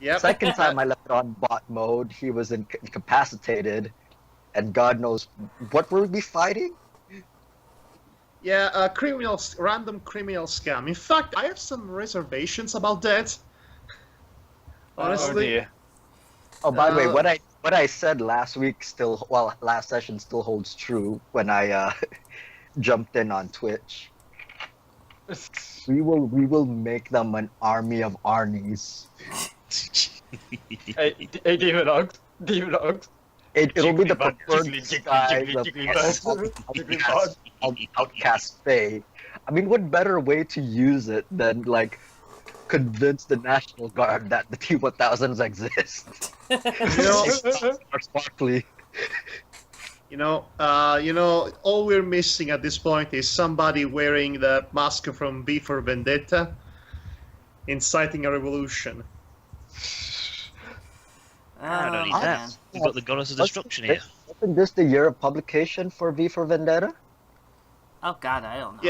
Yep. Second time I left it on bot mode, he was incapacitated, and God knows what were we fighting? Yeah, random criminal scam. In fact, I have some reservations about that. Honestly. Oh dear. Oh, by the way, what I said last week last session still holds true when I jumped in on Twitch. We will make them an army of Arnies. Hey, Demona. It'll be the Jiggly preferred jiggly size bug. of Outcast Fae. I mean, what better way to use it than like convince the National Guard that the T-1000s exist? Are sparkly. All we're missing at this point is somebody wearing the mask from V for Vendetta, inciting a revolution. I don't need that. We've got the Goddess of Destruction here. Wasn't this the year of publication for V for Vendetta? Oh God, I don't know.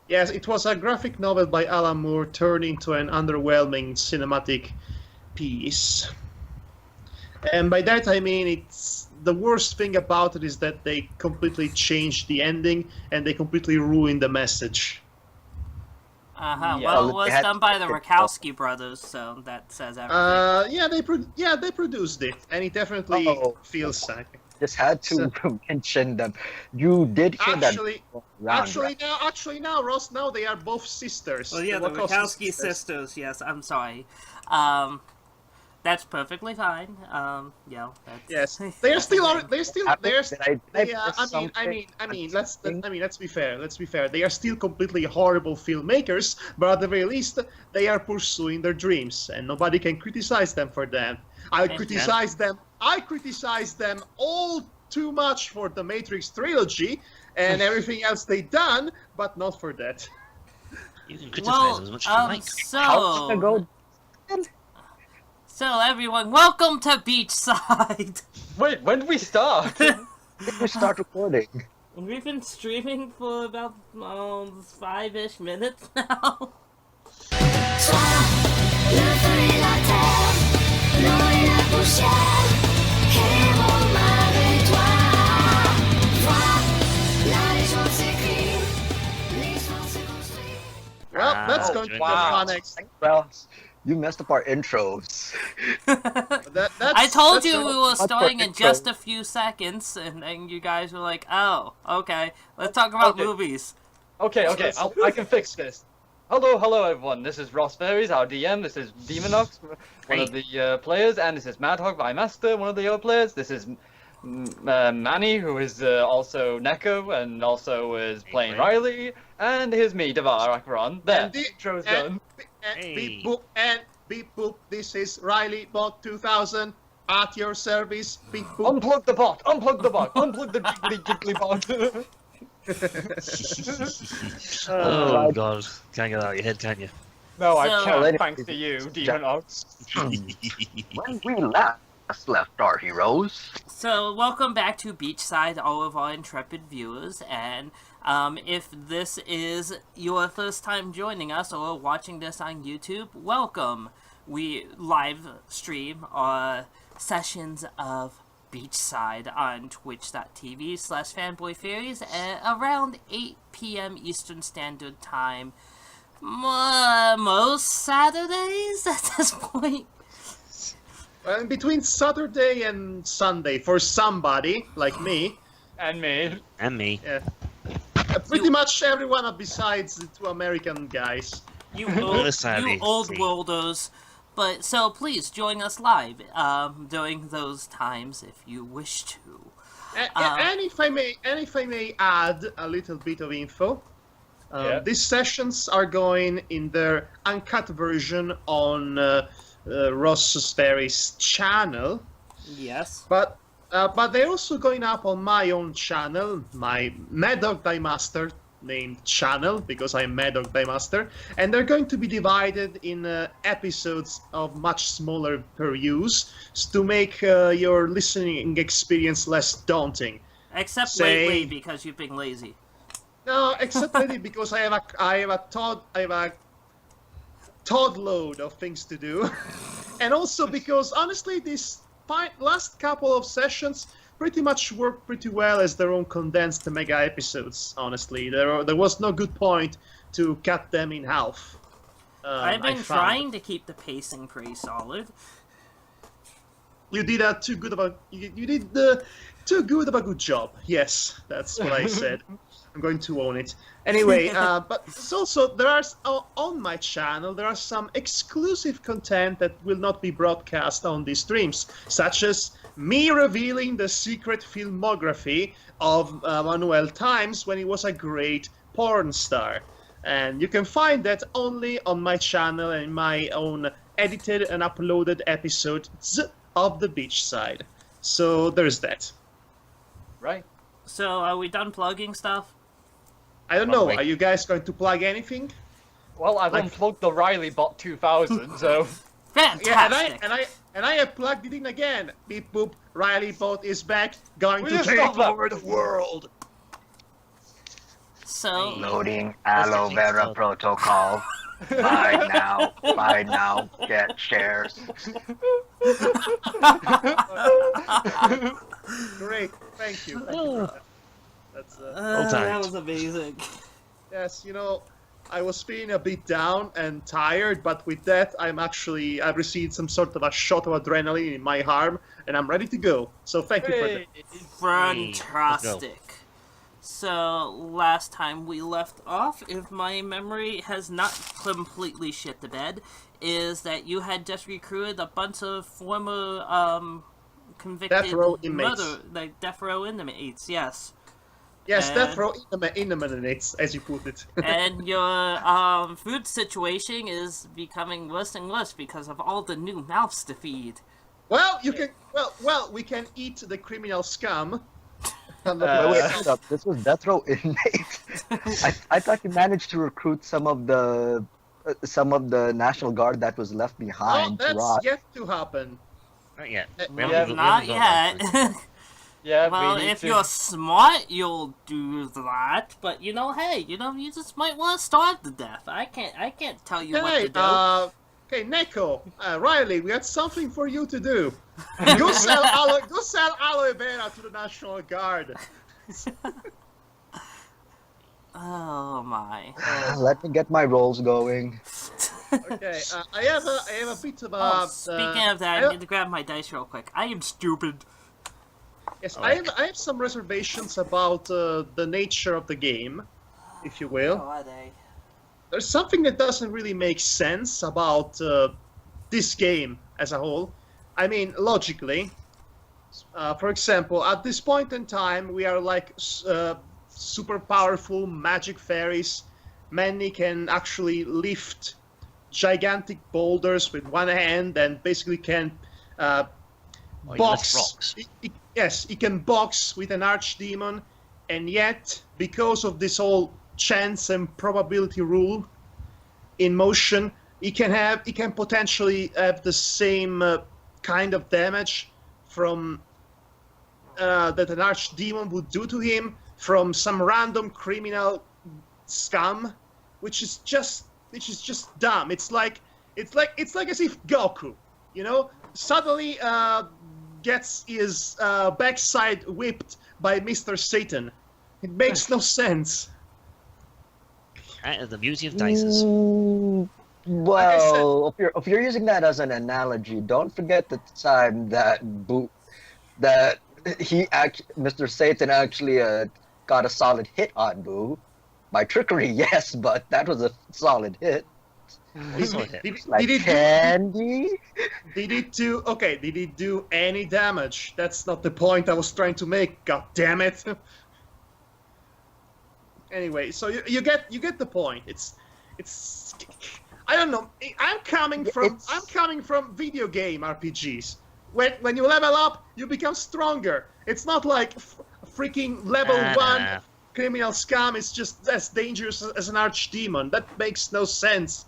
Yes, it was a graphic novel by Alan Moore turned into an underwhelming cinematic piece. And by that I mean it's the worst thing about it is that they completely changed the ending and they completely ruined the message. Uh-huh. Yeah. Well, it was done by the Rakowski brothers, so that says everything. They produced it, and it definitely feels like. Just had to mention them. You did hear Actually now, Ross. Now they are both sisters. Well, yeah, the Rakowski sisters. Yes, I'm sorry. That's perfectly fine. Yes, let's be fair. They are still completely horrible filmmakers, but at the very least, they are pursuing their dreams, and nobody can criticize them for that. I criticize them all too much for the Matrix trilogy and everything else they done, but not for that. You can criticize as much as you like. So everyone, welcome to Beachside! Wait, when did we start? we start recording. We've been streaming for about 5-ish minutes now. Well, that's going to be fun next. Well, you messed up our intros. I told you we were starting in just a few seconds, and then you guys were like, "Oh, okay, let's talk about movies." Okay, I can fix this. Hello everyone, this is Ross Ferries, our DM, this is Demonox, one of the players, and this is Madhog, my master, one of the other players. This is Manny, who is also Neko, and also is playing Riley, and here's me, Devar Akron. There, the intro's done. Beep boop, this is Riley Bot 2000 at your service. Beep boop. Unplug the bot, unplug the jiggly bot. Oh God, can't get that out of your head, can you? No, I can't, thanks to you, Demonox. When we last left our heroes. So, welcome back to Beachside, all of our intrepid viewers, and if this is your first time joining us or watching this on YouTube, welcome. We live stream our sessions of Beachside on twitch.tv/fanboyfairies at around 8 p.m. Eastern Standard Time. Most Saturdays at this point. Well, between Saturday and Sunday for somebody like me. And me. Yeah. Pretty much everyone besides the two American guys. You old worlders. But so please join us live during those times if you wish to. And if I may add a little bit of info, these sessions are going in their uncut version on Ross Ferry's channel. Yes. But they're also going up on my own channel, my Madhog Diemaster named channel, because I'm Madhog Diemaster, and they're going to be divided in episodes of much smaller per use to make your listening experience less daunting. Except lately because you've been lazy. No, except lately because I have a Todd load of things to do. and also because honestly, these last couple of sessions pretty much worked pretty well as their own condensed mega episodes. Honestly, there was no good point to cut them in half. I've been trying to keep the pacing pretty solid. You did too good of a good job. Yes, that's what I said. I'm going to own it. Anyway, but it's also on my channel there are some exclusive content that will not be broadcast on these streams, such as me revealing the secret filmography of Manuel Times when he was a great porn star. And you can find that only on my channel and my own edited and uploaded episodes of the Beachside. So there's that. Right. So are we done plugging stuff? I don't know. Are you guys going to plug anything? Well, I've unplugged the Riley Bot 2000, so... Fantastic! Yeah, and I have plugged it in again. Beep boop, Riley Bot is back, going to take over the world. So... Loading aloe vera protocol. Buy now, get shares. Great, thank you. For that. That's, that was amazing. Yes, I was feeling a bit down and tired, but with that, I've received some sort of a shot of adrenaline in my arm, and I'm ready to go. So thank you for that. Fantastic. So, last time we left off, if my memory has not completely shit the bed, is that you had just recruited a bunch of former, convicted death row inmates. Death row inmates, yes. Yes, death row inmates, as you put it. And your, food situation is becoming worse and worse because of all the new mouths to feed. Well, we can eat the criminal scum. Wait, hold up. This was death row inmates. I thought you managed to recruit some of the National Guard that was left behind. Oh, that's yet to happen. Not yet. Not yet. Yeah, well, if you're smart, you'll do that. But hey, you just might want to starve to death. I can't tell you what to do. Okay, Neko, Riley, we had something for you to do. Go sell aloe vera to the National Guard. Oh my. Let me get my rolls going. Okay, I have a bit of a. Speaking of that, I need to grab my dice real quick. I am stupid. Yes, I have some reservations about the nature of the game, if you will. How are they? There's something that doesn't really make sense about this game as a whole. I mean, logically. For example, at this point in time, we are like super powerful magic fairies. Manny can actually lift gigantic boulders with one hand and basically can box. Rocks. Yes, he can box with an archdemon, and yet, because of this whole chance and probability rule in motion, he can potentially have the same kind of damage from that an archdemon would do to him from some random criminal scum, which is just dumb. It's like as if Goku, suddenly gets his backside whipped by Mr. Satan. It makes no sense. That is the beauty of dices. Well, if you're using that as an analogy, don't forget the time that Mr. Satan actually got a solid hit on Boo. By trickery, yes, but that was a solid hit. Did it do any damage? That's not the point I was trying to make. God damn it! Anyway, so you get the point. It's I don't know. I'm coming from video game RPGs. When you level up, you become stronger. It's not like freaking level 1 criminal scum is just as dangerous as an archdemon. That makes no sense.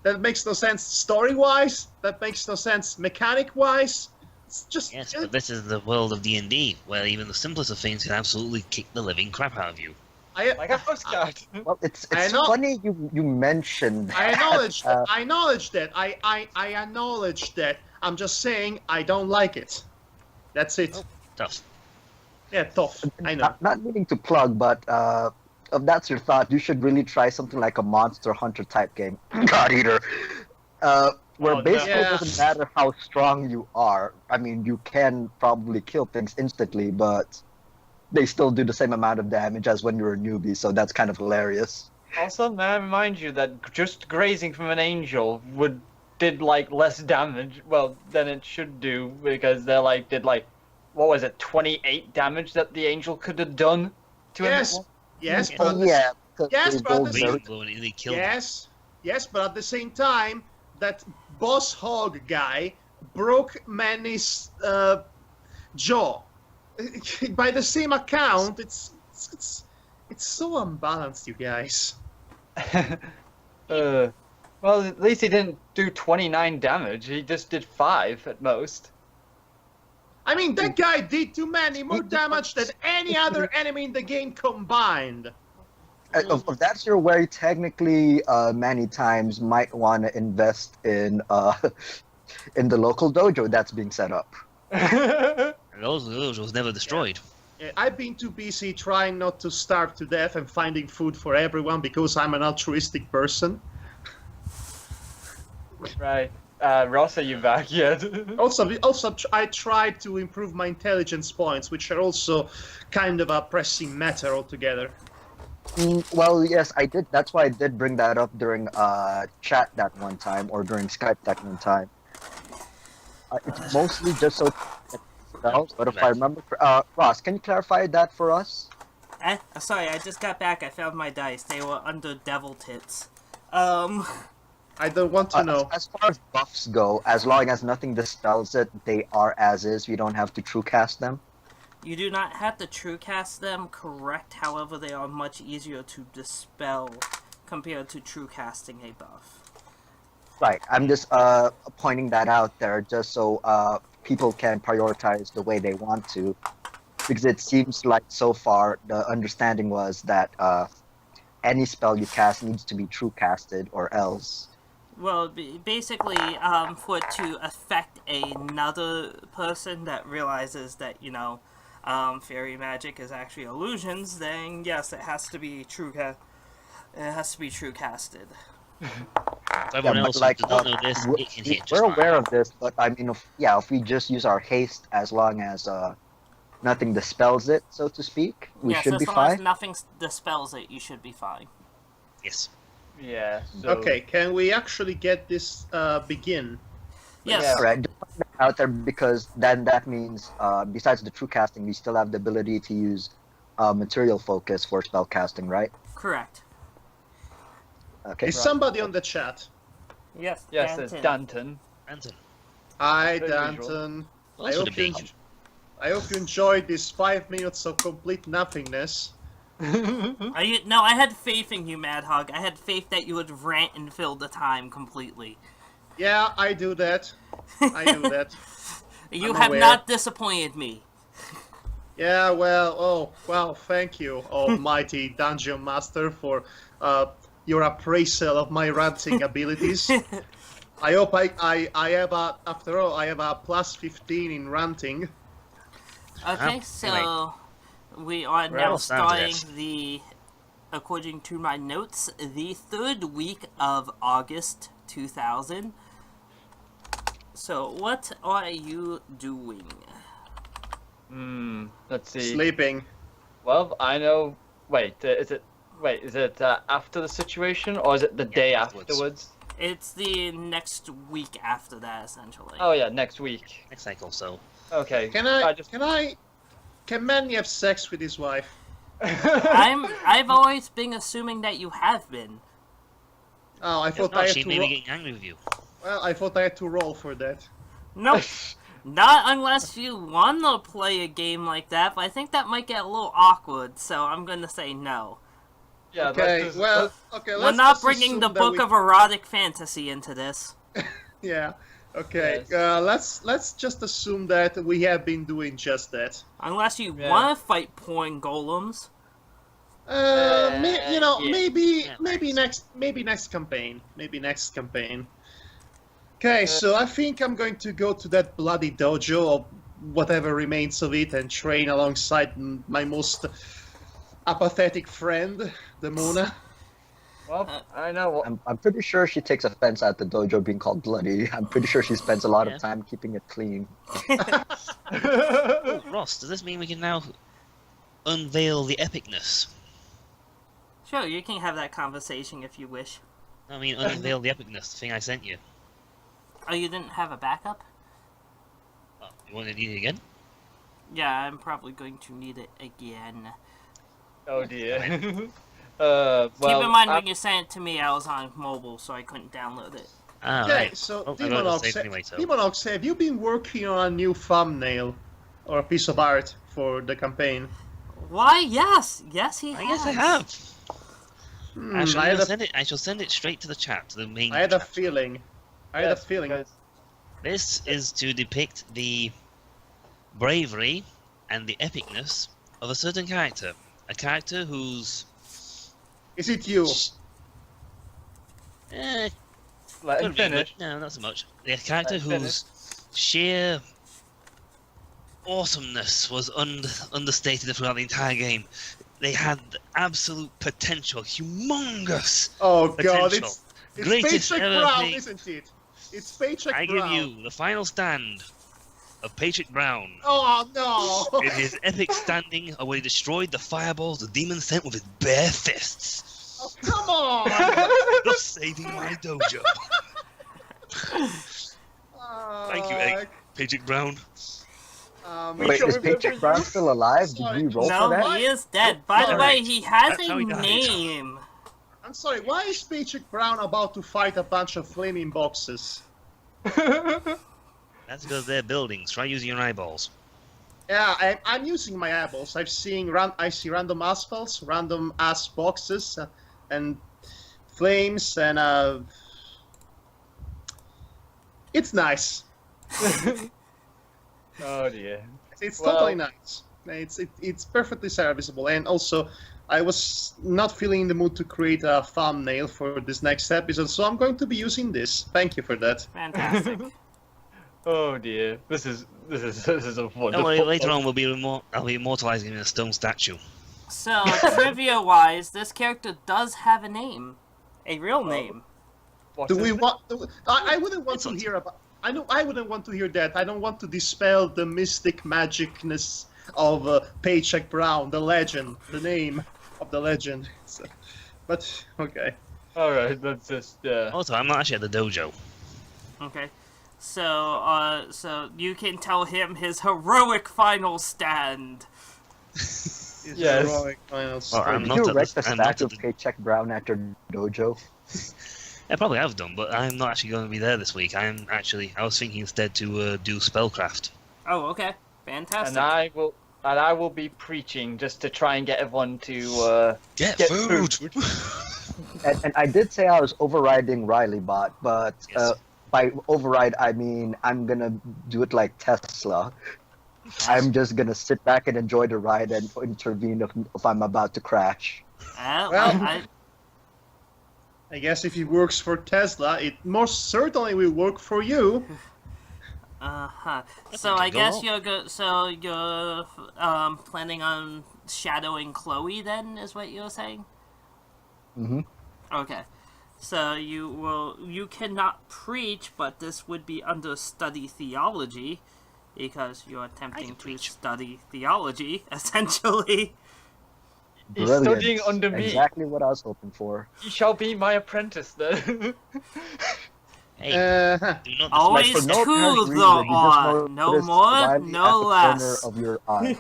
That makes no sense story-wise. That makes no sense mechanic-wise. It's just... Yes, but this is the world of D&D, where even the simplest of things can absolutely kick the living crap out of you. Like a postcard. Well, it's I know- funny you mentioned that. I acknowledge that. I acknowledge that. I acknowledge that. I'm just saying I don't like it. That's it. Oh. Tough. Yeah, tough. I know. Not meaning to plug, but if that's your thought, you should really try something like a Monster Hunter type game. God Eater. Where Oh, no. basically it Yeah. doesn't matter how strong you are. I mean, you can probably kill things instantly, but they still do the same amount of damage as when you're a newbie, so that's kind of hilarious. Also, may I remind you that just grazing from an angel did like less damage, well, than it should do, because they're like did like, what was it, 28 damage that the angel could have done to Yes. him? Yes, Yeah. but at the Yeah. because Yes, they but at rolled the very- Wait, go and they killed him. yes, but at the same time, that boss hog guy broke Manny's jaw. By the same account, it's so unbalanced, you guys. Well, at least he didn't do 29 damage. He just did 5 at most. I mean, that guy did to Manny more damage than any other enemy in the game combined. If that's your way, technically, many times might want to invest in in the local dojo that's being set up. Those was never destroyed. I've been too busy trying not to starve to death and finding food for everyone because I'm an altruistic person. Right. Ross, are you back yet? Also, I tried to improve my intelligence points, which are also kind of a pressing matter altogether. Well, yes, I did. That's why I did bring that up during chat that one time, or during Skype that one time. It's mostly just so spells, but if I remember, Ross, can you clarify that for us? Sorry, I just got back. I found my dice. They were under devil tits. I don't want to know. As far as buffs go, as long as nothing dispels it, they are as is. You don't have to true cast them. You do not have to true cast them, correct? However, they are much easier to dispel compared to true casting a buff. Right. I'm just pointing that out there, just so people can prioritize the way they want to, because it seems like so far the understanding was that any spell you cast needs to be true casted, or else. Well, basically, for it to affect another person that realizes that, you know, fairy magic is actually illusions, then yes, it has to be true. It has to be true casted. Everyone but else like, who does not know this, it can hit just we're fine. aware of this, but I mean, if we just use our haste, as long as nothing dispels it, so to speak, we Yes, should as be long fine. as nothing dispels it, you should be fine. Yes. Yeah. So... Okay, can we actually get this begin? Yes. Yeah. Right, just putting it out there, because then that means, besides the true casting, we still have the ability to use material focus for spell casting, right? Correct. Okay. Is somebody on the chat? Yes. Yes, it's Danton. Danton. Anton. Hi, Per Danton. Also the big. I hope you enjoyed these 5 minutes of complete nothingness. No, I had faith in you, Madhog. I had faith that you would rant and fill the time completely. Yeah, I do that. I do that. You I'm have aware. not disappointed me. Yeah, well, thank you, almighty Dungeon Master, for your appraisal of my ranting abilities. I hope I have a, after all, I have a plus 15 in ranting. Okay, Oh, so we are We're now almost down to starting this. the, according to my notes, the 3rd week of August 2000. So, what are you doing? Let's see. Sleeping. Well, I know. Wait, is it after the situation, or is it the day afterwards. afterwards? It's the next week after that, essentially. Oh yeah, next week. Next cycle, so. Okay. Can Manny have sex with his wife? I've always been assuming that you have been. Oh, I If thought I not, had she to may be roll. getting angry with you. Well, I thought I had to roll for that. Nope. Not unless you want to play a game like that, but I think that might get a little awkward, so I'm going to say no. Yeah. Okay, well, okay, We're let's not just bringing assume the that book we- of erotic fantasy into this. Yeah. Okay. Yes. Let's just assume that we have been doing just that. Unless you Yeah. want to fight porn golems. Yeah. maybe Yeah, maybe thanks. next campaign. Maybe next campaign. Okay, so I think I'm going to go to that bloody dojo or whatever remains of it and train alongside my most apathetic friend, Demona. Well, I know what. I'm pretty sure she takes offense at the dojo being called bloody. I'm pretty sure she spends a lot Yeah. of time keeping it clean. Oh, Ross, does this mean we can now unveil the epicness? Sure, you can have that conversation if you wish. I mean, unveil the epicness, the thing I sent you. Oh, you didn't have a backup? Oh, you want to need it again? Yeah, I'm probably going to need it again. Oh dear. Keep Well, in mind when you sent it to me, I was on mobile, so I couldn't download it. Ah, Okay, right. so Oh, I got it Demonox, saved anyway, so. Demonox, have you been working on a new thumbnail or a piece of art for the campaign? Why, yes! Yes, he has. I guess I have. Hmm, I shall I, had a, send it. I shall send it straight to the chat, to the main I had a chat. feeling. I had a yes, feeling. because- This is to depict the bravery and the epicness of a certain character. A character whose... Is it you? Let him could be, but finish. no, not so much. A character Let him whose sheer awesomeness was understated throughout the entire game. They had absolute potential, humongous Oh god, potential. it's Greatest Paycheck ever Brown, thing. isn't it? It's Paycheck I Brown. give you the final stand of Patrick Brown. Oh no! In his epic standing where he destroyed the fireballs the demon sent with his bare fists, Oh, come on! thus saving my dojo. Thank you, Egg. Patrick Brown. Wait, is Paycheck Brown still alive? Did we roll for No, that? he is dead. By the way, Alright. he has That's a how he died. name. I'm sorry, why is Paycheck Brown about to fight a bunch of flaming boxes? That's because they're buildings. Try using your eyeballs. Yeah, I'm using my eyeballs. I see random asphalts, random ass boxes, and flames, and it's nice. Oh dear. It's Well- totally nice. It's perfectly serviceable, and also I was not feeling in the mood to create a thumbnail for this next episode, so I'm going to be using this. Thank you for that. Fantastic. Oh dear. This is a wonderful. Don't worry, later on I'll be immortalizing him in a stone statue. So, trivia-wise, this character does have a name. A real name. What Do is we it? want? I wouldn't want It's to not- hear about. I wouldn't want to hear that. I don't want to dispel the mystic magicness of Paycheck Brown, the legend, the name of the legend. So, but okay. All right. That's just. Also, I'm not actually at the dojo. Okay. So you can tell him his heroic final stand. It's Yes. heroic final Well, story. I'm Did not you at the- erect a I'm not statue at of the- Paycheck Brown at your dojo? I probably have done, but I'm not actually going to be there this week. I was thinking instead to do spellcraft. Oh, okay. Fantastic. And I will be preaching just to try and get everyone to Get get food! food. And I did say I was overriding Riley Bot, but Yes. by override I mean I'm gonna do it like Tesla. I'm just gonna sit back and enjoy the ride and intervene if I'm about to crash. Well- I guess if it works for Tesla, it most certainly will work for you. Uh-huh. That's So a I good guess goal. you're planning on shadowing Chloe then, is what you're saying? Mm-hmm. Okay. So you cannot preach, but this would be under study theology, because you're attempting can to preach. study theology, essentially. He's Brilliant. studying under me. Exactly what I was hoping for. He shall be my apprentice then. Hey, Uh-huh. do not Always for no two, apparent reason, though, you just on. No noticed more, Riley no at the less. corner of your eye.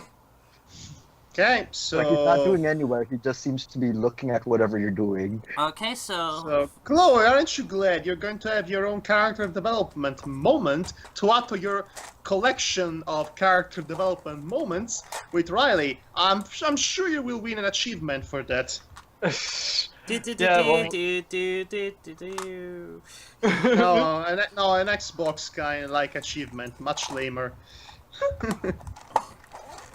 Okay, so Like he's not doing anywhere. He just seems to be looking at whatever you're doing. Okay, So, Chloe, aren't you glad you're going to have your own character development moment to add to your collection of character development moments with Riley? I'm sure you will win an achievement for that. Yeah, well- No, an Xbox kind of like achievement, much lamer.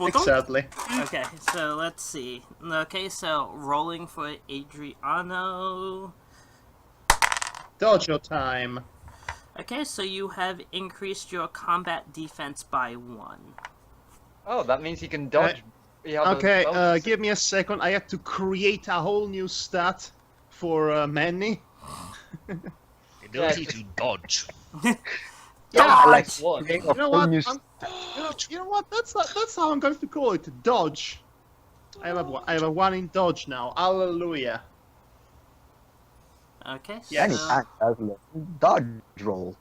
Exactly. Okay, so let's see. Okay, so rolling for Adriano. Dojo time. Okay, so you have increased your combat defense by 1. Oh, that means he can dodge. Okay, give me a second. I have to create a whole new stat for Manny. Ability to dodge. Yeah, like Dodge! One. create a You know whole what? new You know what? That's how I'm going to call it. Dodge. I have a 1 in dodge now. Hallelujah. Okay, Any so, time does a dodge roll.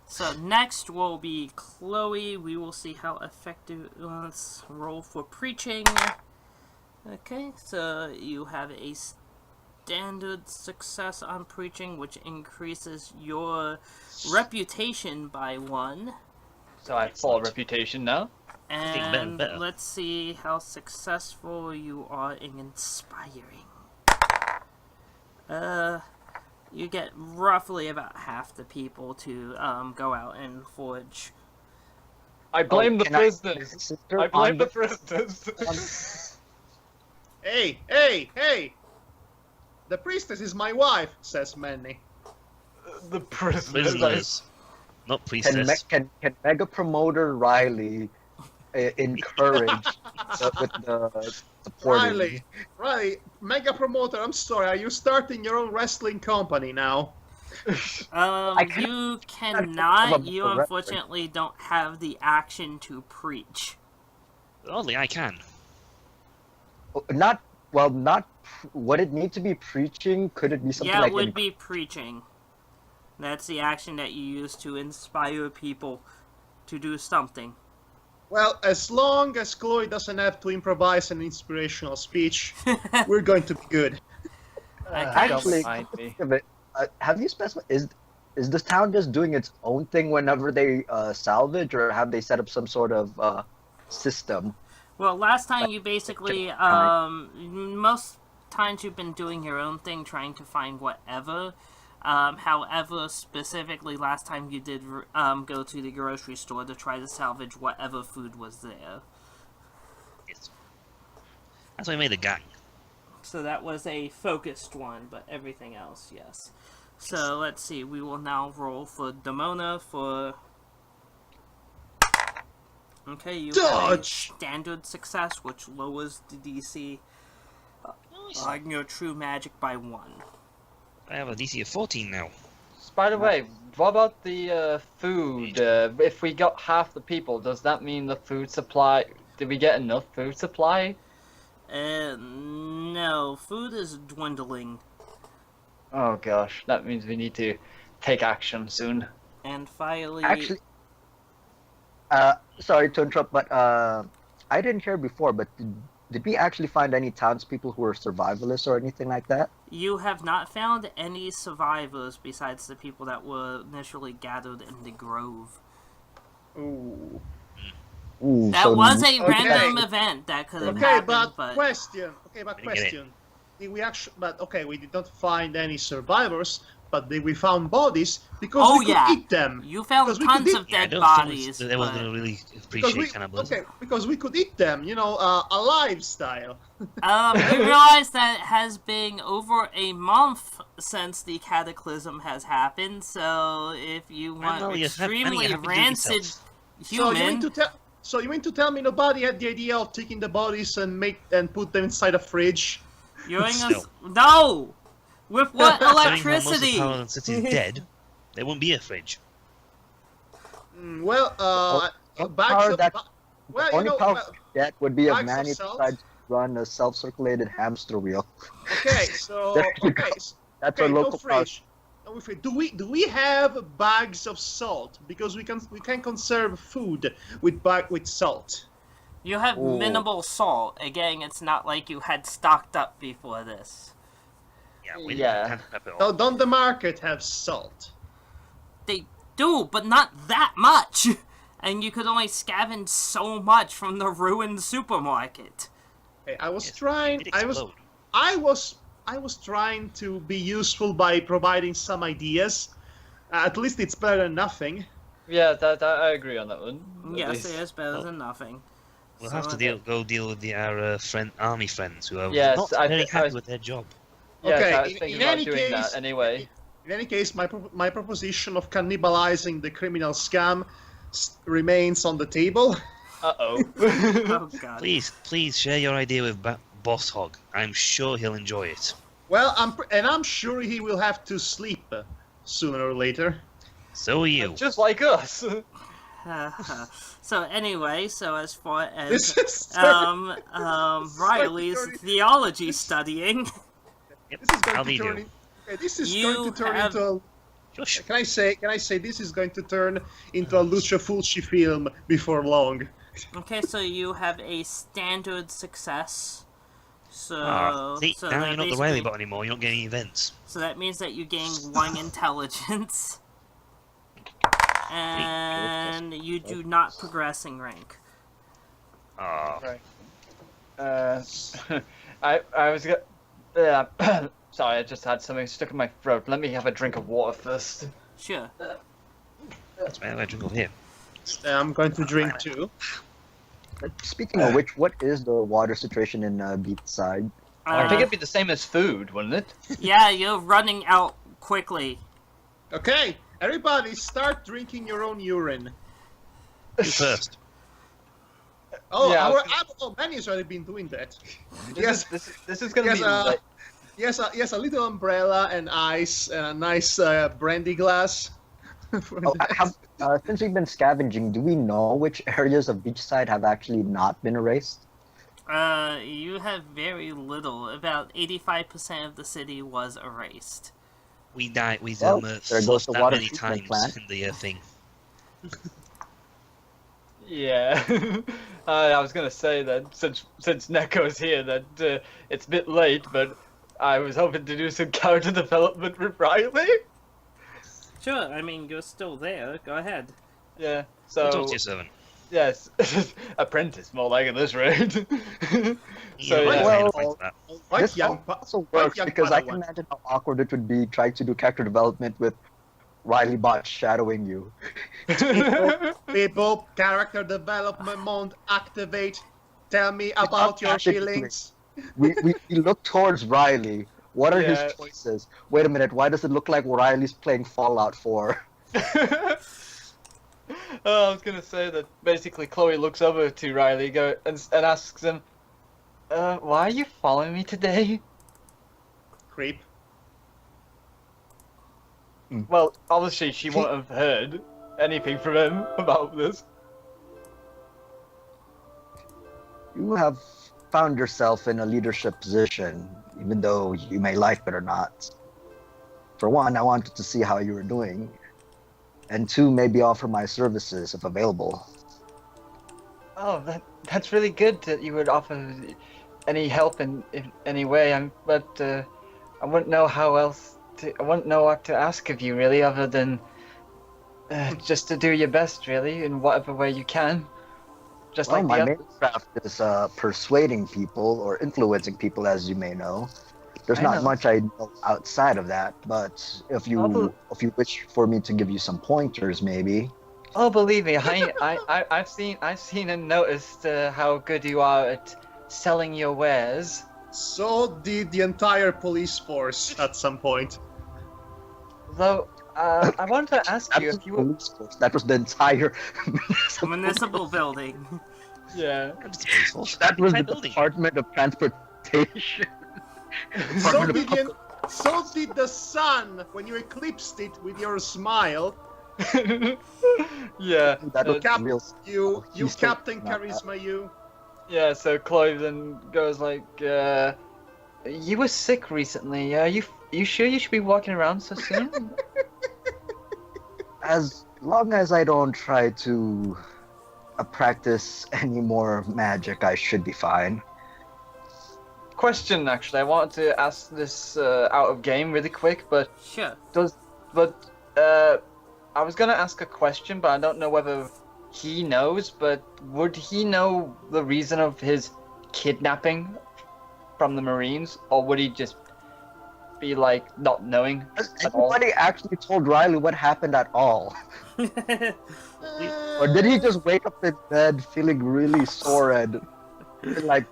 so next will be Chloe. We will see how effective. Let's roll for preaching. Okay, so you have a standard success on preaching, which increases your reputation by 1. So I have 4 reputation now. Getting better and And better. let's see how successful you are in inspiring. You get roughly about half the people to go out and forge. I blame the can I- prisoners. Sister I blame on the prisoners. Hey, hey, hey! The priestess is my wife, says Manny. The prisoners. Prisoners. Not priestess. Can Mega Promoter Riley encourage with the supporting? Riley, mega promoter, I'm sorry, are you starting your own wrestling company now? You cannot. You a reference. unfortunately don't have the action to preach. Only I can. Not. Would it need to be preaching? Could it be something Yeah, like it would be preaching. That's the action that you use to inspire people to do something. Well, as long as Chloe doesn't have to improvise an inspirational speech, we're going to be good. Actually, Don't mind me. have you specified? Is this town just doing its own thing whenever they salvage, or have they set up some sort of system? Well, last time you basically, most times you've been doing your own thing, trying to find whatever. However, specifically last time you did go to the grocery store to try to salvage whatever food was there. Yes. That's why I made a gang. So that was a focused one, but everything else, yes. So let's see, we will now roll for Demona for... Okay, you have a Dodge! standard success, which lowers the DC Nice. on your true magic by 1. I have a DC of 14 now. By the way, what about the food? If we got half the people, does that mean the food supply? Did we get enough food supply? No, food is dwindling. Oh gosh, that means we need to take action soon. And finally... Actually, sorry to interrupt, but I didn't hear before. But did we actually find any townspeople who were survivalists or anything like that? You have not found any survivors besides the people that were initially gathered in the grove. Ooh. Ooh, That so was a Okay. random event that could have Okay, happened, but question. Didn't get it. Did we actually? But okay, we did not find any survivors, but we found bodies because Oh, we could yeah. eat them. You found Because we could tons eat- of Yeah, I dead don't bodies. think they were but- going to really Because appreciate cannibalism. because we could eat them. You know, a lifestyle. You realize that it has been over a month since the cataclysm has happened, so if you want know, you have- Manny, extremely you have to do rancid yourself. human, So you mean to tell me nobody had the idea of taking the bodies and put them inside a fridge? you're in Still. No! With what Considering how most of electricity? Paladin City is dead, there won't be a fridge. Well, bags power of, that- well, The you only know, power well, that would be if bags of Manny salt? decides to run a self-circulated hamster wheel. okay, so There you okay, go. so, That's okay, our no local power. fridge. No fridge. Do we have bags of salt? Because we can conserve food with salt. You have Ooh. minimal salt. Again, it's not like you had stocked up before this. Yeah, we Yeah. can't pep it Now, all. don't the market have salt? They do, but not that much! And you could only scavenge so much from the ruined supermarket. Okay, I was Yes, trying. it did I was explode. I was trying to be useful by providing some ideas. At least it's better than nothing. Yeah, that I agree on that one. at Yes, least. it is better Oh. than nothing. We'll have to go deal with our army friends who are Yes, not I very thi- I happy was- with their job. Yes, Okay, I was in thinking about any doing case- that anyway. In any case, my proposition of cannibalizing the criminal scam remains on the table. Uh-oh. Oh god. Please share your idea with Boss Hog. I'm sure he'll enjoy it. Well, I'm sure he will have to sleep sooner or later. So are you. Just like us. So anyway, so as far as This is Riley's turning- theology studying, Yep, This is going I'll to leave turn. you. This is You going to turn have- into a. Shush. Can I say this is going to turn into a Lucio Fulci film before long? okay, so you have a standard success. So, See, so now that you're not the basically- Riley bot anymore. You're not getting events. So that means that you gain 1 intelligence, and you do not progress in rank. Ah, I was gonna. Sorry, I just had something stuck in my throat. Let me have a drink of water first. Sure. that's why I drink over here. I'm going to drink too. Speaking of which, what is the water situation in Beachside? I think it'd be the same as food, wouldn't it? Yeah, you're running out quickly. Okay, everybody, start drinking your own urine. You first. Oh, Yeah, I was Manny's already been doing that. This is gonna Yes, be. Like, yes, a little umbrella and ice and a nice brandy glass. For Oh, that. since we've been scavenging, do we know which areas of Beachside have actually not been erased? You have very little. About 85% of the city was erased. We died. We Well, there goes lost the that water many treatment times plant. in the thing. yeah. I was gonna say that since Neko's here, that it's a bit late, but I was hoping to do some character development with Riley. Sure, I mean, you're still there. Go ahead. Yeah. Talk So to your servant. yes, apprentice more like at this rate. You So, know, yeah. I well, fight that. Right, This young also works young because I Padawan. can imagine how awkward it would be trying to do character development with Riley Bot shadowing you. people, character development mode activate. Tell me about your tactically. feelings. We look towards Riley. What are Yeah. his choices? Wait a minute, why does it look like Riley's playing Fallout 4? Oh, I was gonna say that basically Chloe looks over to Riley and asks him, why are you following me today? Creep. Well, obviously she won't have heard anything from him about this. You have found yourself in a leadership position, even though you may like it or not. For one, I wanted to see how you were doing. And two, maybe offer my services if available. Oh, that's really good that you would offer any help in any way. But I wouldn't know how else I wouldn't know what to ask of you really, other than just to do your best, really, in whatever way you can. Just Well, like my the main others. craft is persuading people or influencing people, as you may know. There's I not know. much I know outside of that, but if you wish for me to give you some pointers, maybe. Oh, believe me, I've seen and noticed how good you are at selling your wares. So did the entire police force at some point. Though, I wanted to ask That you was if you the were. police force. That was the entire Municipal building. Yeah. That was the Entire building. Department of Transportation. So did the sun when you eclipsed it with your smile. Yeah. That was Cap- real. You He's still Captain not that. Charisma, you. Yeah, so Chloe then goes like, you were sick recently. Are you sure you should be walking around so soon? As long as I don't try to practice any more magic, I should be fine. Question, actually, I wanted to ask this out of game really quick, but Sure. I was gonna ask a question, but I don't know whether he knows. But would he know the reason of his kidnapping from the Marines, or would he just be like not knowing Has at all? anybody actually told Riley what happened at all? Or did he just wake up in bed feeling really sore and like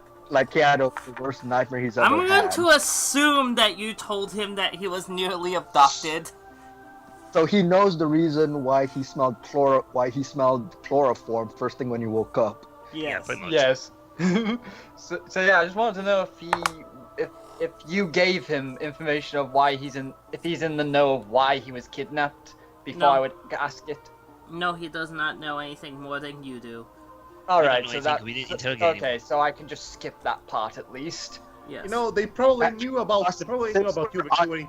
he had the worst nightmare he's ever I'm going had? to assume that you told him that he was nearly abducted. So he knows the reason why he smelled chloroform first thing when he woke up. Yeah, pretty much. Yes. so yeah, I just wanted to know if you gave him information of why he's in the know of why he was kidnapped before No. I would ask it. No, he does not know anything more than you do. All We don't right, know so anything, that we didn't interrogate him. okay, so I can just skip that part at least. Yes. You know, they probably Actually, knew about you before you.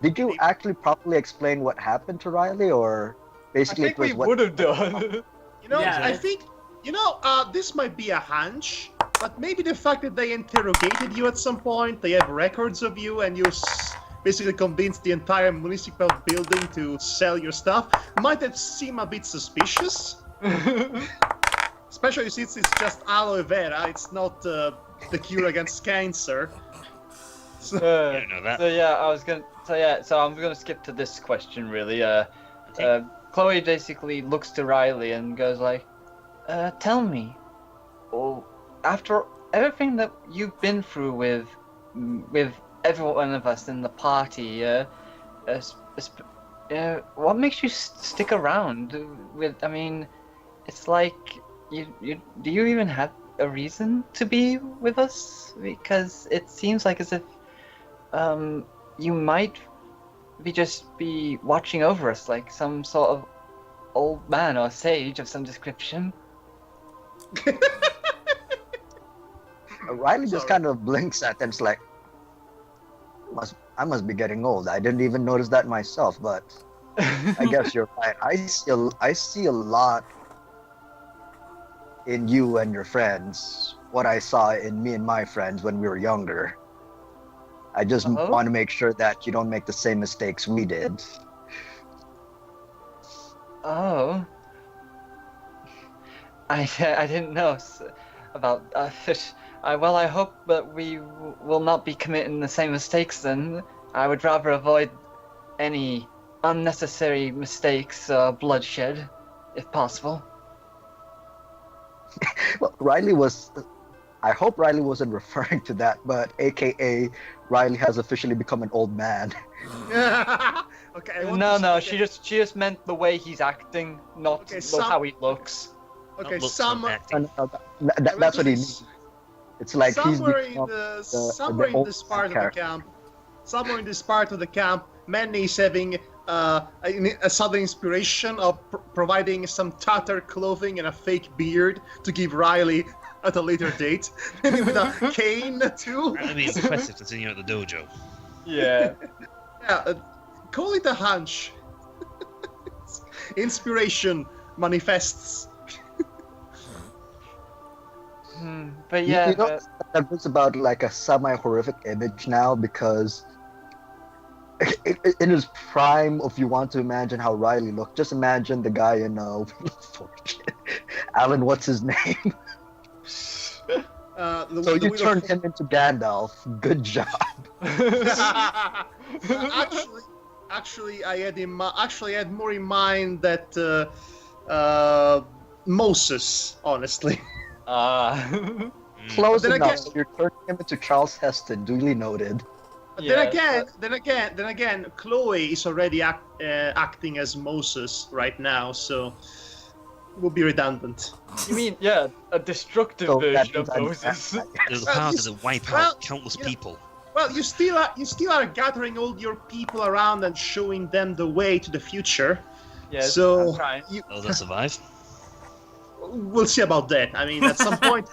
Did you actually properly explain what happened to Riley, or I basically think it was we what? would have done. You know, Yeah. I think, this might be a hunch, but maybe the fact that they interrogated you at some point, they have records of you, and you basically convinced the entire municipal building to sell your stuff, might have seemed a bit suspicious. Especially since it's just aloe vera, it's not the cure against cancer. You don't know that. So I'm gonna skip to this question really. Okay. Chloe basically looks to Riley and goes like, "Tell me, after everything that you've been through with every one of us in the party, what makes you stick around? I mean, it's like do you even have a reason to be with us? Because it seems like as if you might be watching over us like some sort of old man or sage of some description." Riley just Sorry. kind of blinks at them. It's like, I must be getting old. I didn't even notice that myself, but I guess you're right. I see a lot in you and your friends. What I saw in me and my friends when we were younger. I just Uh-huh. want to make sure that you don't make the same mistakes we did. Oh. I didn't know about well, I hope that we will not be committing the same mistakes then. I would rather avoid any unnecessary mistakes or bloodshed, if possible. Well, I hope Riley wasn't referring to that, but AKA Riley has officially become an old man. Okay. I want No, to no, say- she just meant the way he's acting, not Okay, some- how he looks. Okay, Not looks, some. not acting. That's what he means. It's like somewhere he's become somewhere in old this part of the character. camp, somewhere in this part of the camp, Manny is having a sudden inspiration of providing some tattered clothing and a fake beard to give Riley at a later date, maybe with a cane too. I mean, it's impressive considering you're at the dojo. Yeah. Yeah, call it a hunch. Inspiration manifests. But yeah, You know, that brings about like a semi-horrific image now because in his prime, if you want to imagine how Riley looked, just imagine the guy in Wheel of Fortune. Alan, what's his name? So you turned him into Gandalf. Good job. Actually, I had more in mind that Moses, honestly. Close Then enough. again- So you're turning him into Charles Heston. Duly noted. But Yeah, then again, Chloe is already acting as Moses right now, so it will be redundant. you mean a destructive So that version of means Moses? There's a Well, power this- to wipe well, out countless you know- people. Well, you still are gathering all your people around and showing them the way to the future. Yes, so I'm trying. Oh, they'll survive. We'll see about that. I mean, at some point.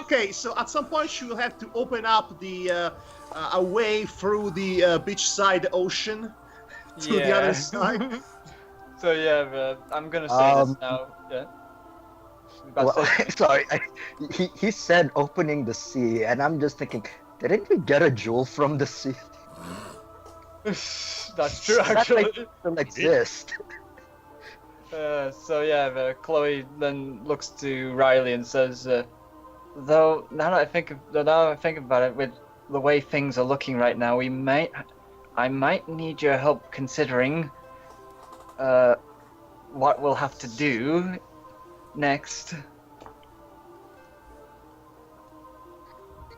Okay, so at some point she will have to open up the a way through the beachside ocean to the other side. So yeah, I'm gonna say this now. Yeah. About Well, to say- sorry, he said opening the sea, and I'm just thinking, didn't we get a jewel from the sea? That's true, That actually. like still exist. So yeah, Chloe then looks to Riley and says, "Though now that I think about it, with the way things are looking right now, I might need your help considering what we'll have to do next. The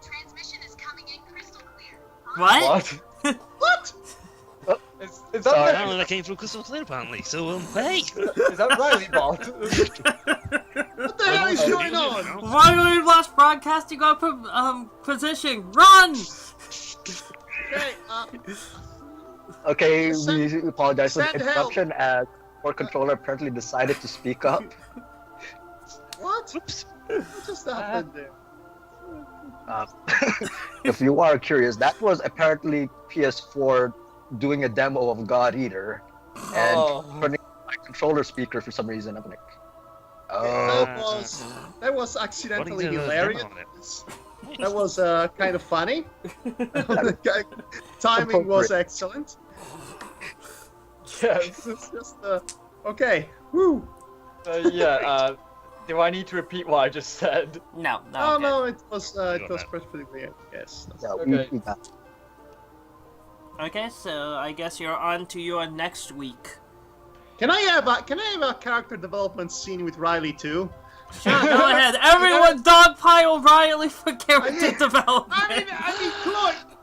transmission is coming in crystal clear. What? What? Is Sorry. that Apparently that came through crystal clear, apparently. So, hey! is that Riley bot? What the hell is going on? Riley last broadcast, you got position. Run! Okay, Okay, Send- we apologize for the send help. interruption as our controller apparently decided to speak up. what? Oops. What just happened there? Um, if you are curious, that was apparently PS4 doing a demo of God Eater and Oh. turning my controller speaker for some reason. I'm like, That was accidentally What do you do with a hilarious. demo on it? That was kind of funny. Timing was excellent. Yes. It's just okay. Woo. Do I need to repeat what I just said? No, no. Oh okay. no, it was got that. perfectly clear. Yes. yeah, Okay. we got it. Okay, so I guess you're on to your next week. Can I have a character development scene with Riley too? Sure, go ahead. Everyone dogpile Riley for character I development.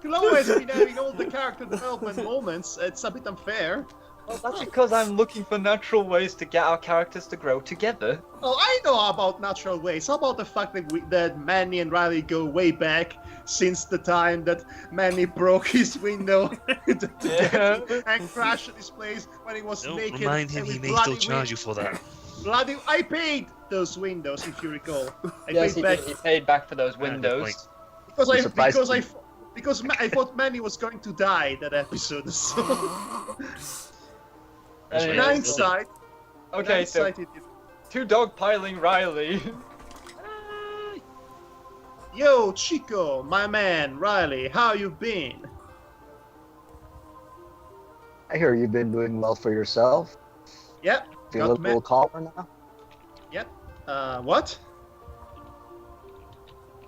Chloe has been having all the character development moments. It's a bit unfair. Well, that's because I'm looking for natural ways to get our characters to grow together. Oh, I know about natural ways. How about the fact that Manny and Riley go way back since the time that Manny broke his window and crashed his place when he was Don't naked. remind him and he with may bloody still charge you for that. I paid those windows, if you recall. I Yes, paid back he paid back for those Yeah, good windows. point. because I thought Manny was going to die that episode. So That's Anyway, right. hindsight, Okay, so hindsight it did. two dogpiling Riley. Yo, Chico, my man, Riley, how you been? I hear you've been doing well for yourself. Yep. Feel Got a little calmer now. What?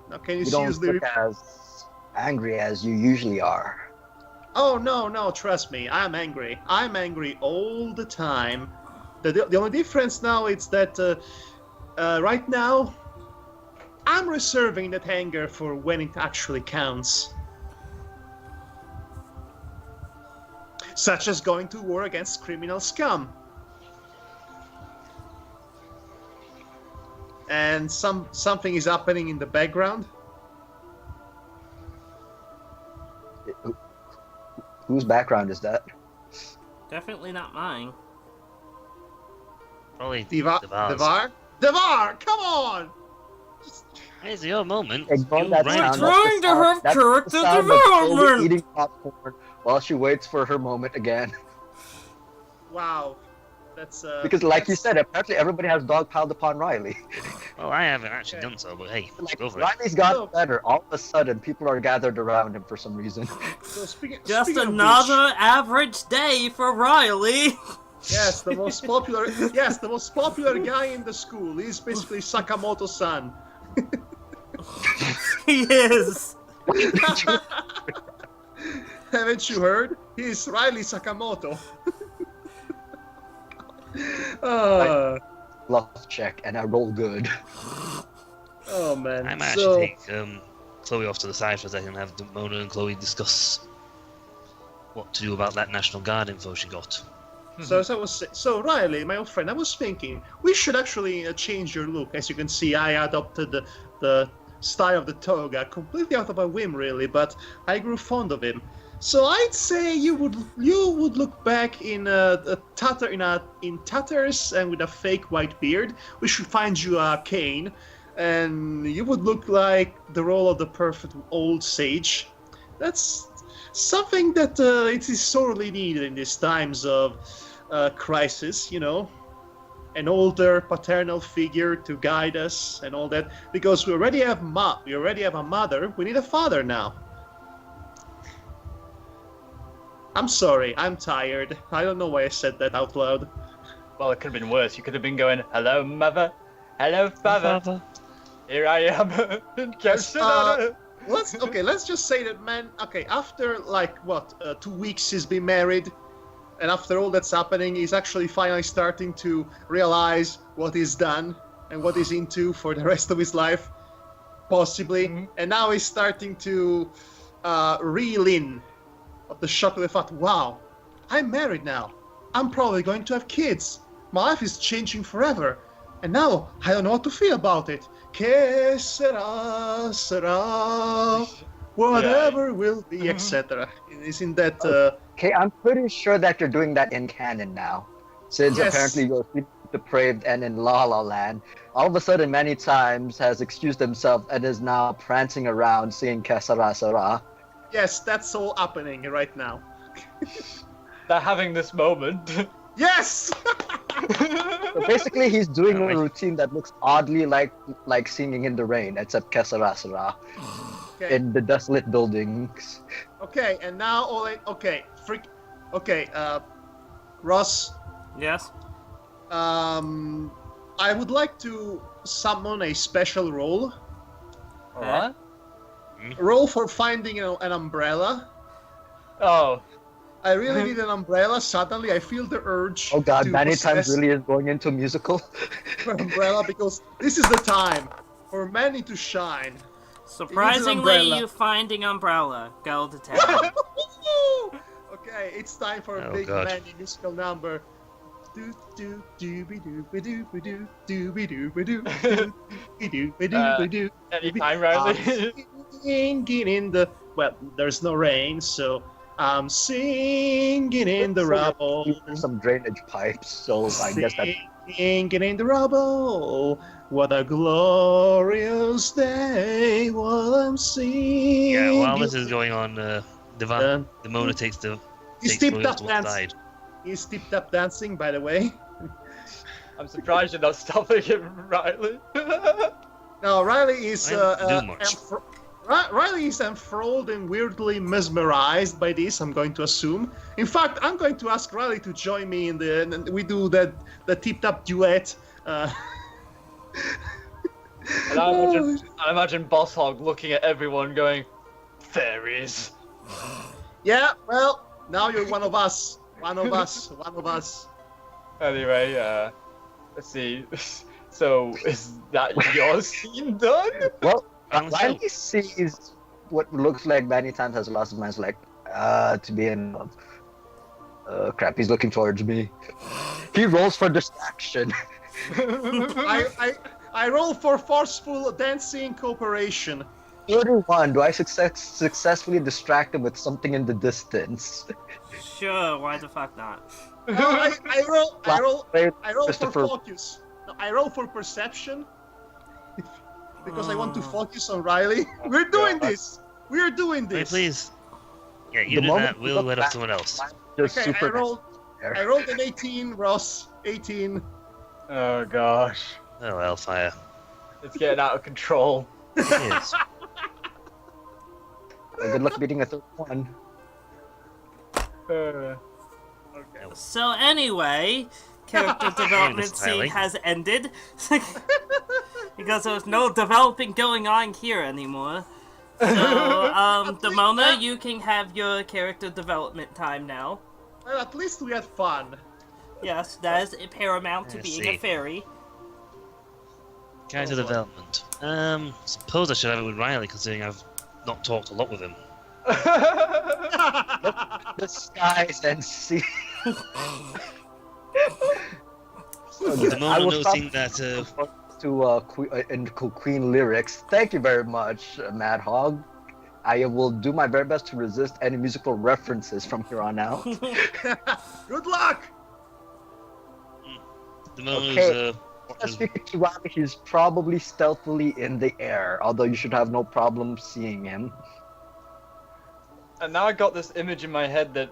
Now, can you You don't seriously? look as angry as you usually are. Oh no, trust me, I'm angry. I'm angry all the time. The only difference now is that right now I'm reserving that anger for when it actually counts. Such as going to war against criminal scum. And something is happening in the background. Whose background is that? Definitely not mine. Probably Devar? Devar's. Devar, come on! It's your moment. Ignore You that ran sound. to- Trying to have That's the character sound of Chloe development. eating popcorn while she waits for her moment again. Wow, that's Because, like you that's- said, apparently everybody has dogpiled upon Riley. Well, I haven't actually Okay. done so, but hey, Like, go for it. Riley's got No. better. All of a sudden, people are gathered around him for some reason. So Just speaking of another average day for Riley. which, yes, the most popular. Yes, the most popular guy in the school. He's basically Sakamoto-san. He is. Haven't you heard? He's Riley Sakamoto. Love check, and I roll good. Oh man. I might So, actually take Chloe off to the side for a second and have Demona and Chloe discuss what to do about that National Guard info she got. so Riley, my old friend, I was thinking we should actually change your look. As you can see, I adopted the style of the toga completely out of a whim, really, but I grew fond of him. So I'd say you would look back in tatters and with a fake white beard. We should find you a cane, and you would look like the role of the perfect old sage. That's something that it is sorely needed in these times of crisis. You know, an older paternal figure to guide us and all that. Because we already have a mother. We need a father now. I'm sorry, I'm tired. I don't know why I said that out loud. Well, it could have been worse. You could have been going, "Hello, mother. Hello, father. Here I am." let's just say that man. Okay, after like what 2 weeks he's been married, and after all that's happening, he's actually finally starting to realize what he's done and what he's into for the rest of his life, possibly. And now he's starting to reel in of the shock of the fact, wow, I'm married now. I'm probably going to have kids. My life is changing forever. And now I don't know what to feel about it. Que sera, sera, whatever will be, etc. Isn't that... Okay, I'm pretty sure that you're doing that in canon now. Since Yes. apparently you're depraved and in La La Land, all of a sudden many times has excused himself and is now prancing around singing Que sera, sera. Yes, that's all happening right now. They're having this moment. Yes! So basically, he's doing a Alright. routine that looks oddly like singing in the rain, except Que sera, sera, Okay, in the desolate buildings. okay, and now Ross, Yes. I would like to summon a special role. What? A role for finding an umbrella. Oh. I really need an umbrella. Suddenly, I feel the urge Oh god, to many times possess really is going into musical. an umbrella because this is the time for Manny to shine. Surprisingly, umbrella. you finding umbrella. Go to town. Okay, it's time for a Oh, big God. Manny musical number. Do do do be do be do be do do be do be do do be do be do. Anytime, Riley. Singing in the there's no rain, so I'm singing in the rubble. There's some drainage pipes, so I guess that. Singing in the rubble. What a glorious day while I'm singing. Yeah, while this is going on, Dun, Demona takes He's Chloe tipped off up to one dancing. side. He's tipped up dancing, by the way. I'm surprised you're not stopping it, Riley. No, Riley is I don't do much. Riley is enthralled and weirdly mesmerized by this. I'm going to assume. In fact, I'm going to ask Riley to join me in and we do the tipped up duet. And I imagine Boss Hog looking at everyone going, fairies. Yeah, well, now you're one of us. One of us. One of us. Anyway, let's see. So, is that your scene done? Well, Sounds Riley sees what looks like many times has lost his mind, like, to be in love. Crap, he's looking towards me. He rolls for distraction. I roll for forceful dancing cooperation. 31, do I successfully distract him with something in the distance? Sure, why the fuck not? No, I roll for Christopher. focus. No, I roll for perception. Because I want to focus on Riley. We're doing this! We're doing Hey, this! please. Yeah, you The do moment that. you We'll look let off back- someone else. Just Okay, super I rolled an 18, Ross. 18. Oh gosh. Oh, hellfire. It's getting out of control. It is. Good luck beating a third one. Uh, So anyway, character development Hey, Mr. Riley. scene has ended. Because there's no developing going on here anymore. So, Demona, you can have your character development time now. Well, at least we had fun. Yes, that is paramount to I being see. a fairy. Character development. Suppose I should have it with Riley, considering I've not talked a lot with him. The skies and sea. Demona noticing that, to Queen lyrics. Thank you very much, Madhog. I will do my very best to resist any musical references from here on out. Good luck! Demona's, Okay. watches- Speaking to Riley, he's probably stealthily in the air, although you should have no problem seeing him. and now I got this image in my head that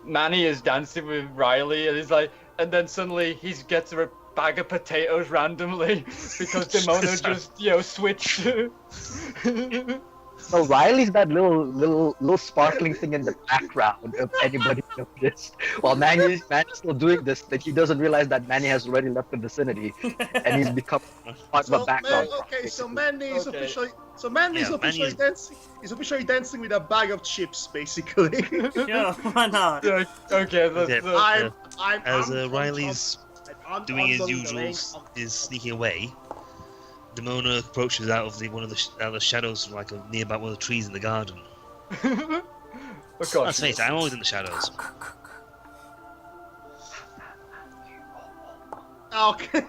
Manny is dancing with Riley, and he's like, and then suddenly he gets a bag of potatoes randomly because Demona just, switched. No, Riley's that little sparkling thing in the background. If anybody noticed, while Manny's still doing this, that he doesn't realize that Manny has already left the vicinity, and he's become part of a So, background. okay, so basically. Manny is Okay. officially. So Manny is Yeah, officially Manny is- dancing. He's officially dancing with a bag of chips, basically. Yeah, why not? Yeah, okay, Okay. I'm As I'm Riley's doing his usual, is sneaking away, Demona approaches out of out of the shadows, like nearby one of the trees in the garden. Oh god. Let's face it, I'm always in the shadows. Okay.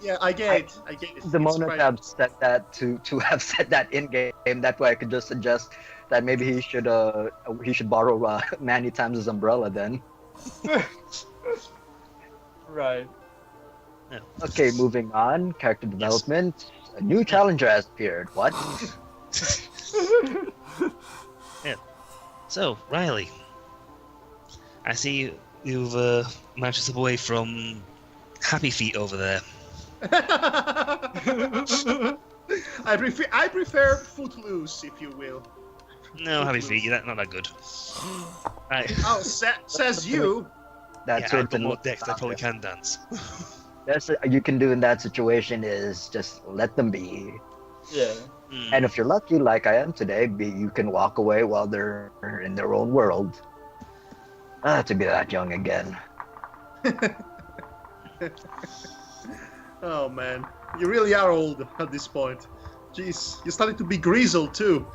Yeah, I get it. I get it. The It's moment right. have said that to have said that in game, that way I could just suggest that maybe he should borrow Manny Times' umbrella then. Right. Okay, moving on. Character development. A new challenger has appeared. What? So, Riley, I see you've managed to slip away from Happy Feet over there. I prefer Footloose, if you will. No, Happy Feet, you're not that good. Right. Oh, says you. That's Yeah, I've what got more decks I probably can dance. That's what you can do in that situation is just let them be. Yeah. Hmm. And if you're lucky, like I am today, you can walk away while they're in their own world. To be that young again. Oh man, you really are old at this point. Jeez, you're starting to be grizzled too.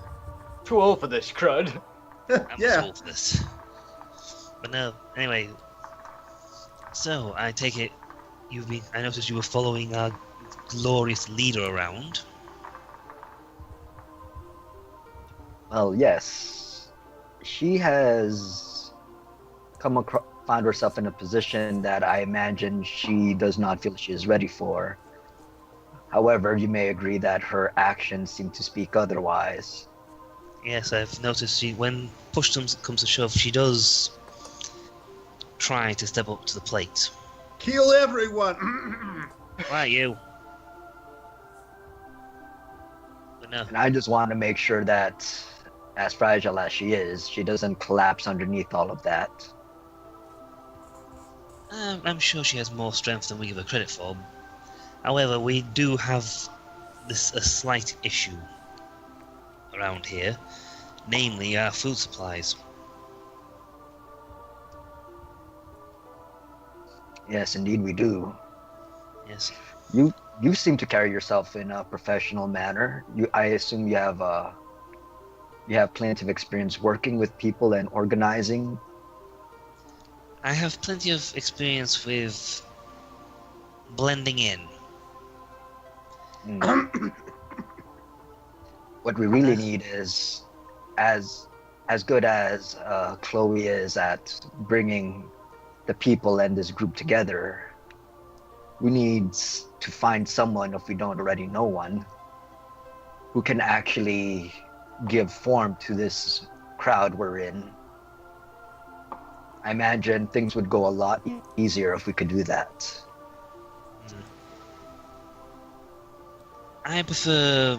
Too old for this crud. I'm Yeah. sold for this. But no, anyway. So, I take it I noticed you were following our glorious leader around. Well, yes. She has found herself in a position that I imagine she does not feel she is ready for. However, you may agree that her actions seem to speak otherwise. Yes, I've noticed when push comes to shove, she does try to step up to the plate. Kill everyone. Right, you. But no, And I just want to make sure that, as fragile as she is, she doesn't collapse underneath all of that. I'm sure she has more strength than we give her credit for. However, we do have a slight issue around here, namely our food supplies. Yes, indeed we do. Yes. You seem to carry yourself in a professional manner. I assume you have plenty of experience working with people and organizing. I have plenty of experience with blending in. What we really need is, as good as Chloe is at bringing the people and this group together, we need to find someone, if we don't already know one, who can actually give form to this crowd we're in. I imagine things would go a lot easier if we could do that. I prefer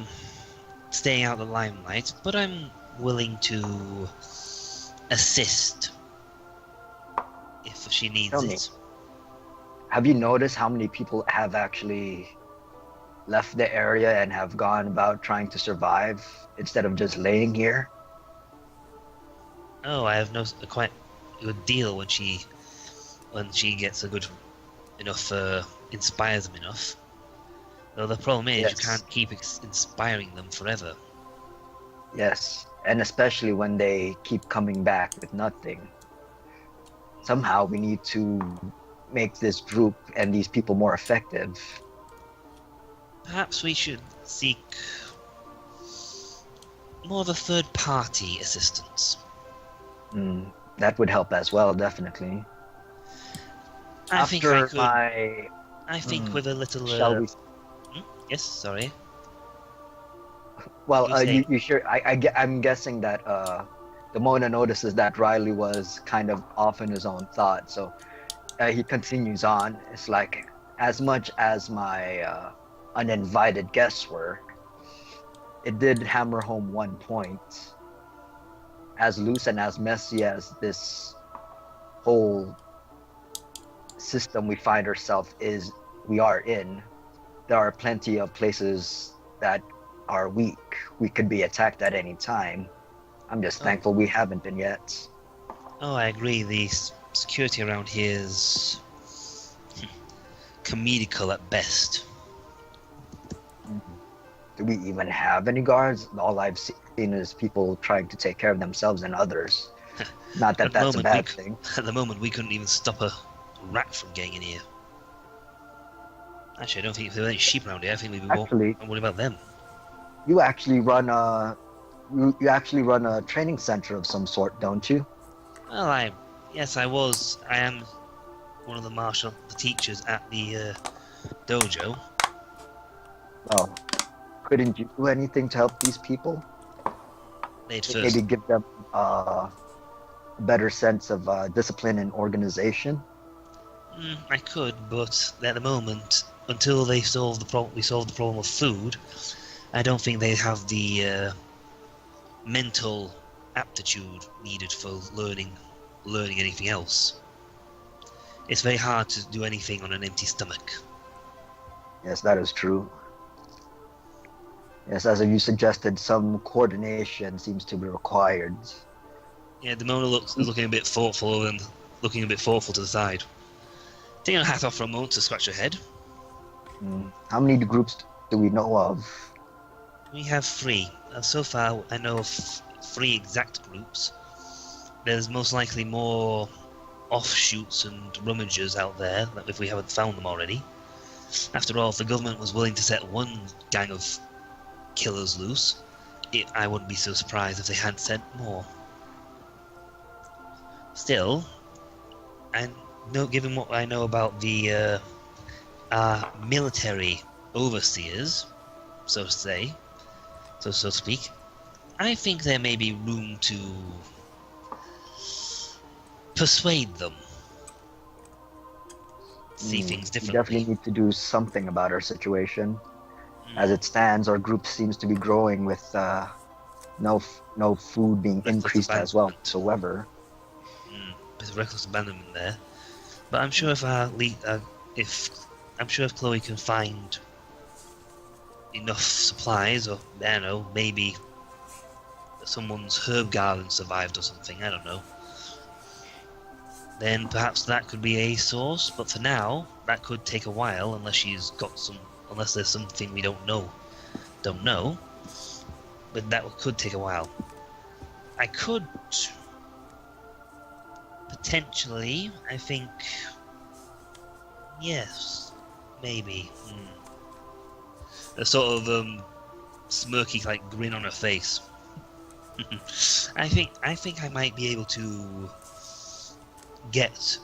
staying out of the limelight, but I'm willing to assist if she needs Tell me. it. Have you noticed how many people have actually left the area and have gone about trying to survive instead of just laying here? Oh, I have quite a good deal when she gets a good enough, inspires them enough. Though the problem is Yes. you can't keep inspiring them forever. Yes, and especially when they keep coming back with nothing. Somehow we need to make this group and these people more effective. Perhaps we should seek more of a third-party assistance. That would help as well, definitely. I think I could. my... I think with a little. Shall we... Yes, sorry. Well, You say- you sure? I'm guessing that Demona notices that Riley was kind of off in his own thought, so he continues on. It's like, as much as my uninvited guests were, it did hammer home one point. As loose and as messy as this whole system we find ourselves we are in, there are plenty of places that are weak. We could be attacked at any time. I'm just thankful we haven't been yet. Oh, I agree. The security around here is comedical at best. Do we even have any guards? All I've seen is people trying to take care of themselves and others. Not that that's a bad thing. At the moment, we couldn't even stop a rat from getting in here. Actually, I don't think if there were any sheep around here, I think we'd be more worried about them. You actually run a training center of some sort, don't you? Well, yes, I was. I am one of the teachers at the dojo. Oh, couldn't you do anything to help these people? Maybe give them a better sense of discipline and organization. I could, but at the moment, until they solve the problem, we solve the problem of food. I don't think they have the mental aptitude needed for learning anything else. It's very hard to do anything on an empty stomach. Yes, that is true. Yes, as you suggested, some coordination seems to be required. Yeah, Demona is looking a bit thoughtful to the side. Taking her hat off for a moment to scratch her head. How many groups do we know of? We have 3. So far, I know of 3 exact groups. There's most likely more offshoots and rummagers out there, if we haven't found them already. After all, if the government was willing to set one gang of killers loose, I wouldn't be so surprised if they hadn't sent more. Still, given what I know about the military overseers, so to speak, I think there may be room to persuade them. See things differently. We definitely need to do something about our situation. As it stands, our group seems to be growing with no food being increased as well whatsoever. There's reckless abandonment there, but I'm sure if if Chloe can find enough supplies, or I don't know, maybe someone's herb garden survived or something, I don't know, then perhaps that could be a source. But for now, that could take a while unless there's something we don't know. But that could take a while. I could potentially, I think, yes, maybe. A sort of smirky like grin on her face. I think I might be able to get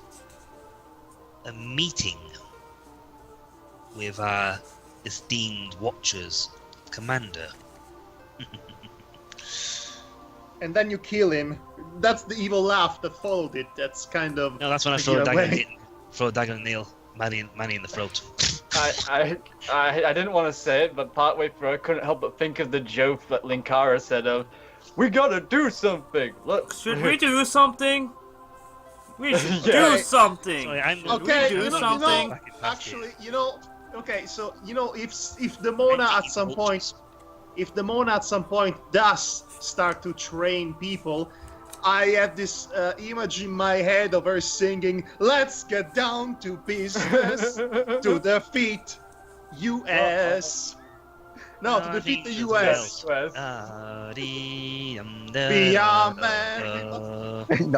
a meeting with our esteemed Watcher's commander. And then you kill him. That's the evil laugh that followed it. That's kind of... No, that's when I throw a dagger and nail Manny in the throat. I didn't want to say it, but partway through I couldn't help but think of the joke that Linkara said of, "We gotta do something. Look, should we do something? We should Yeah. do something. Sorry, Okay, do you know, something. actually, okay, so if Demona at some point does start to train people, I have this image in my head of her singing, "Let's get down to business to defeat US." No, to defeat the US. Be a man.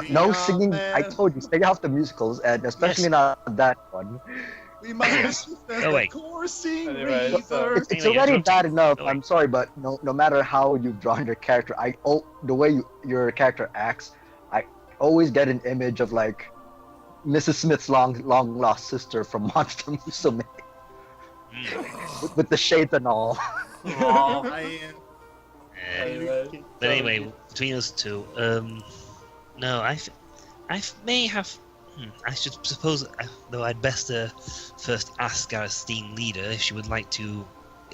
No singing. I told you, stay off the musicals, and especially not that one. We must the coursing Anyway, river. It's already bad enough. I'm sorry, but no matter how you've drawn your character, the way your character acts, I always get an image of like Mrs. Smith's long lost sister from Monster Musume, with the shades and all. Oh, But anyway, between us two, no, I may have. I should suppose, though I'd best first ask our esteemed leader if she would like to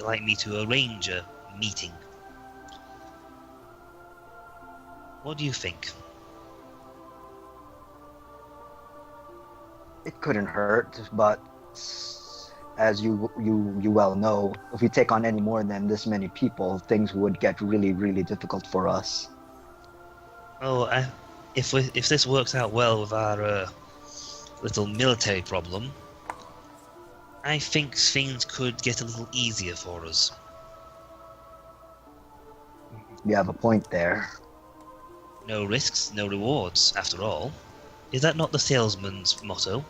like me to arrange a meeting. What do you think? It couldn't hurt, but as you well know, if we take on any more than this many people, things would get really, really difficult for us. Oh, if this works out well with our little military problem, I think things could get a little easier for us. You have a point there. No risks, no rewards, after all. Is that not the salesman's motto?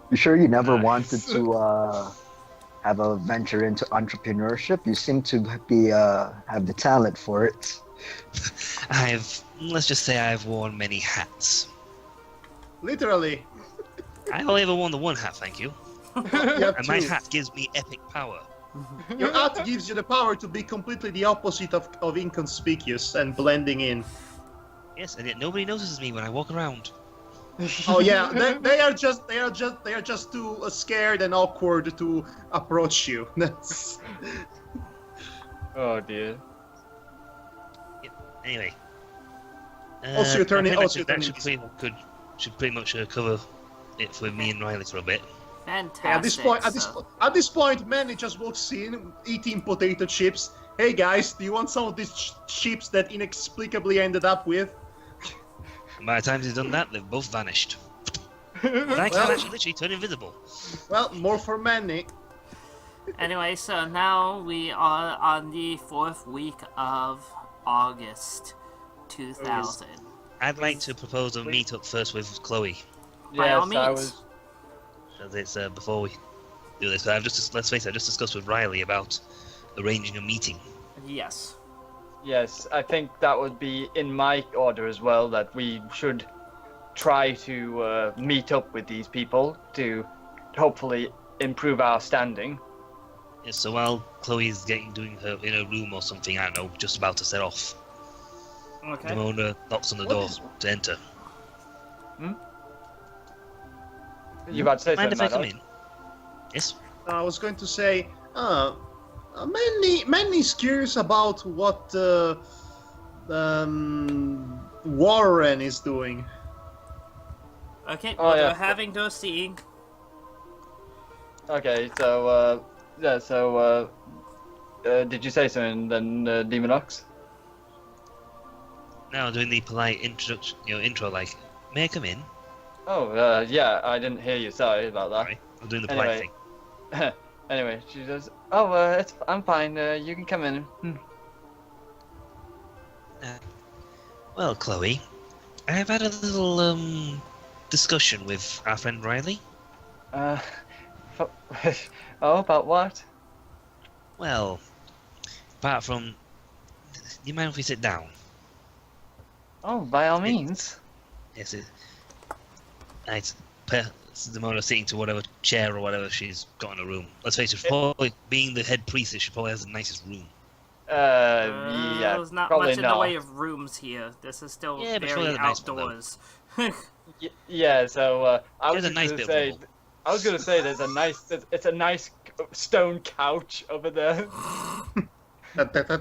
You sure you never wanted to have a venture into entrepreneurship? You seem to be have the talent for it. Let's just say I've worn many hats. Literally. I've only ever worn the one hat, thank you. And my hat gives me epic power. Your hat gives you the power to be completely the opposite of inconspicuous and blending in. Yes, and yet nobody notices me when I walk around. Oh yeah, they are just too scared and awkward to approach you. Oh dear. Anyway. Also, you're turning. That should pretty much cover it for me and Riley for a bit. Fantastic. At this point, Manny just walks in, eating potato chips. Hey guys, do you want some of these chips that inexplicably ended up with? And by the time he's done that, they've both vanished. But I can actually literally turn invisible. Well, more for Manny. Anyway, so now we are on the 4th week of August 2000. I'd like to propose a meet-up first with Chloe. By all Yes, I means. was. As it's before we do this. Let's face it, I just discussed with Riley about arranging a meeting. Yes. Yes, I think that would be in my order as well, that we should try to meet up with these people to hopefully improve our standing. Yes, so while Chloe's doing her in her room or something, I don't know, just about to set off, Okay. Demona knocks on the door to enter. You about to say Mind something, if I come Madhog? in? Yes? I was going to say, Manny's curious about what Warren is doing. Okay, Oh, well, yeah. they're having their seeing. Okay, so, did you say something then, Demonox? Now doing the polite introduction, intro like, may I come in? Oh, yeah, I didn't hear you, sorry about that. Sorry, I'm doing the polite Anyway. thing. Anyway, she says, "Oh, I'm fine. You can come in." Well, Chloe, I've had a little discussion with our friend Riley. Oh, about what? Well, apart from, do you mind if we sit down? Oh, by all means. Yes, it's Demona sitting to whatever chair or whatever she's got in her room. Let's face it, probably being the head priestess, she probably has the nicest room. Yeah, There's not probably much in not. the way of rooms here. This is still Yeah, but very surely they're nice one, though. outdoors. Yeah, so I was There's a nice gonna bit of say, rubble. I was gonna say, it's a nice stone couch over there. Exactly.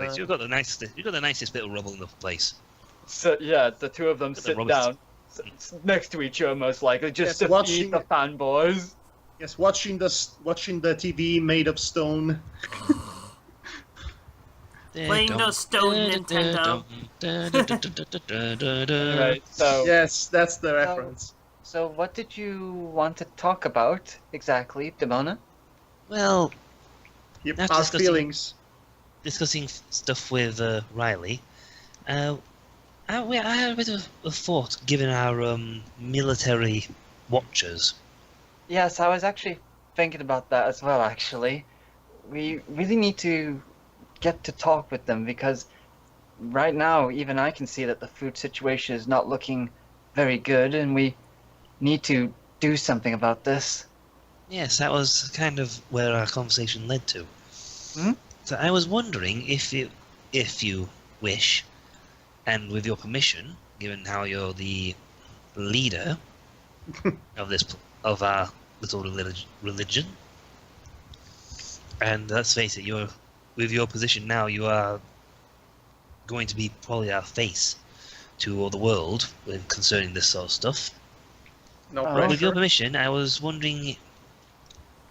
So you've got the nicest bit of rubble in the place. So yeah, the two of them The sit Roberts. down next to each other, most likely, just Yes, to watching- feed the fanboys. Yes, watching the TV made of stone. Playing the stone Nintendo. Right. So Yes, that's the reference. So what did you want to talk about exactly, Demona? Well, Yep, That's our disgusting. feelings. discussing stuff with Riley, I had a bit of a thought, given our military watchers. Yes, I was actually thinking about that as well, actually. We really need to get to talk with them because right now, even I can see that the food situation is not looking very good and we need to do something about this. Yes, that was kind of where our conversation led to. Hmm? So I was wondering if you wish, and with your permission, given how you're the leader, of our little religion. And let's face it, with your position now, you are going to be probably our face to all the world concerning this sort of stuff. No Oh. pressure. With your permission, I was wondering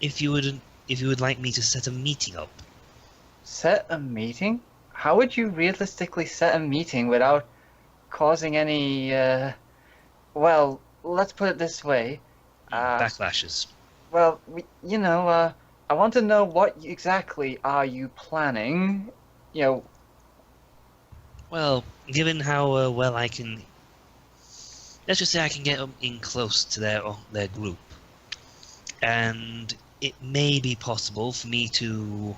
if you would like me to set a meeting up. Set a meeting? How would you realistically set a meeting without causing any, well, let's put it this way. Backlashes. Well, I want to know what exactly are you planning? Well, given how well I can, let's just say I can get in close to their group, and it may be possible for me to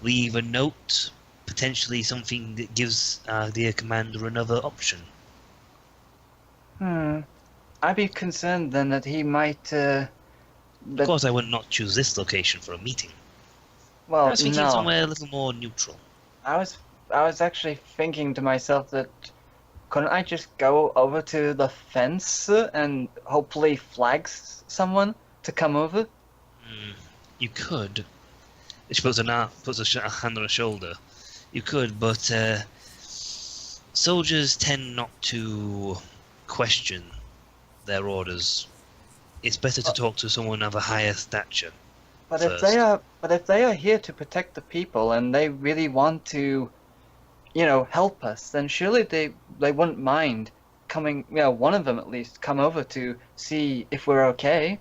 leave a note, potentially something that gives the commander another option. I'd be concerned then that he might, Of course, I would not choose this location for a meeting. well, I was thinking no. somewhere a little more neutral. I was actually thinking to myself that couldn't I just go over to the fence and hopefully flag someone to come over? You could. She puts a hand on her shoulder. You could, but soldiers tend not to question their orders. It's better to talk to someone of a higher stature. But first. if they are here to protect the people and they really want to, help us, then surely they wouldn't mind coming. One of them at least come over to see if we're okay,